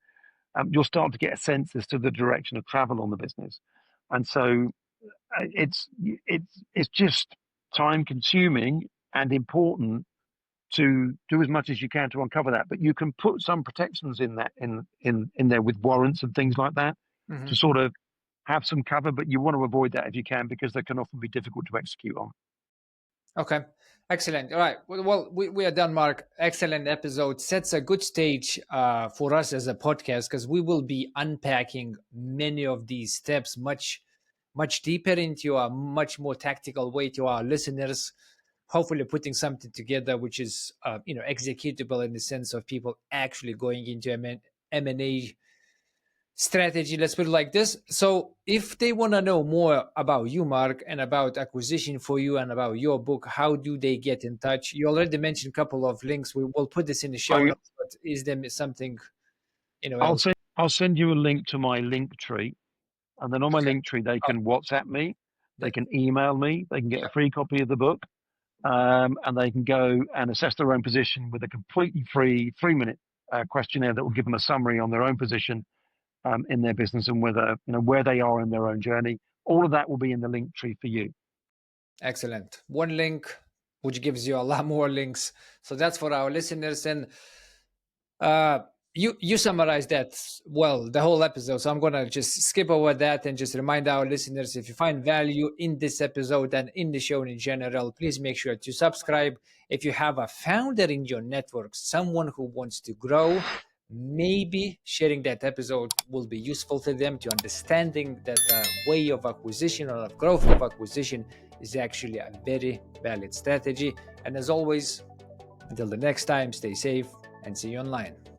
you'll start to get a sense as to the direction of travel on the business. And so it's just time consuming and important to do as much as you can to uncover that. But you can put some protections in that in there with warrants and things like that to
mhm.
sort of have some cover. But you want to avoid that if you can, because they can often be difficult to execute on.
Okay, excellent. All right. Well, we are done, Mark. Excellent episode. Sets a good stage for us as a podcast because we will be unpacking many of these steps much deeper into a much more tactical way to our listeners. Hopefully, putting something together which is executable in the sense of people actually going into M&A strategy, let's put it like this. So if they want to know more about you, Mark, and about acquisition for you and about your book, how do they get in touch? You already mentioned a couple of links. We will put this in the show
So
notes, but is there something
I'll
else?
send you a link to my link tree, and then on my
Okay.
link tree they
Oh,
can WhatsApp me, they
that,
can email me, they can get
yeah,
a free copy of the book, and they can go and assess their own position with a completely free 3 minute questionnaire that will give them a summary on their own position in their business and where they are in their own journey. All of that will be in the link tree for you.
excellent. One link, which gives you a lot more links. So that's for our listeners. And Uh, you summarized that well, the whole episode. So I'm gonna just skip over that and just remind our listeners: if you find value in this episode and in the show in general, please make sure to subscribe. If you have a founder in your network, someone who wants to grow, maybe sharing that episode will be useful to them to understanding that the way of acquisition or of growth of acquisition is actually a very valid strategy. And as always, until the next time, stay safe and see you online.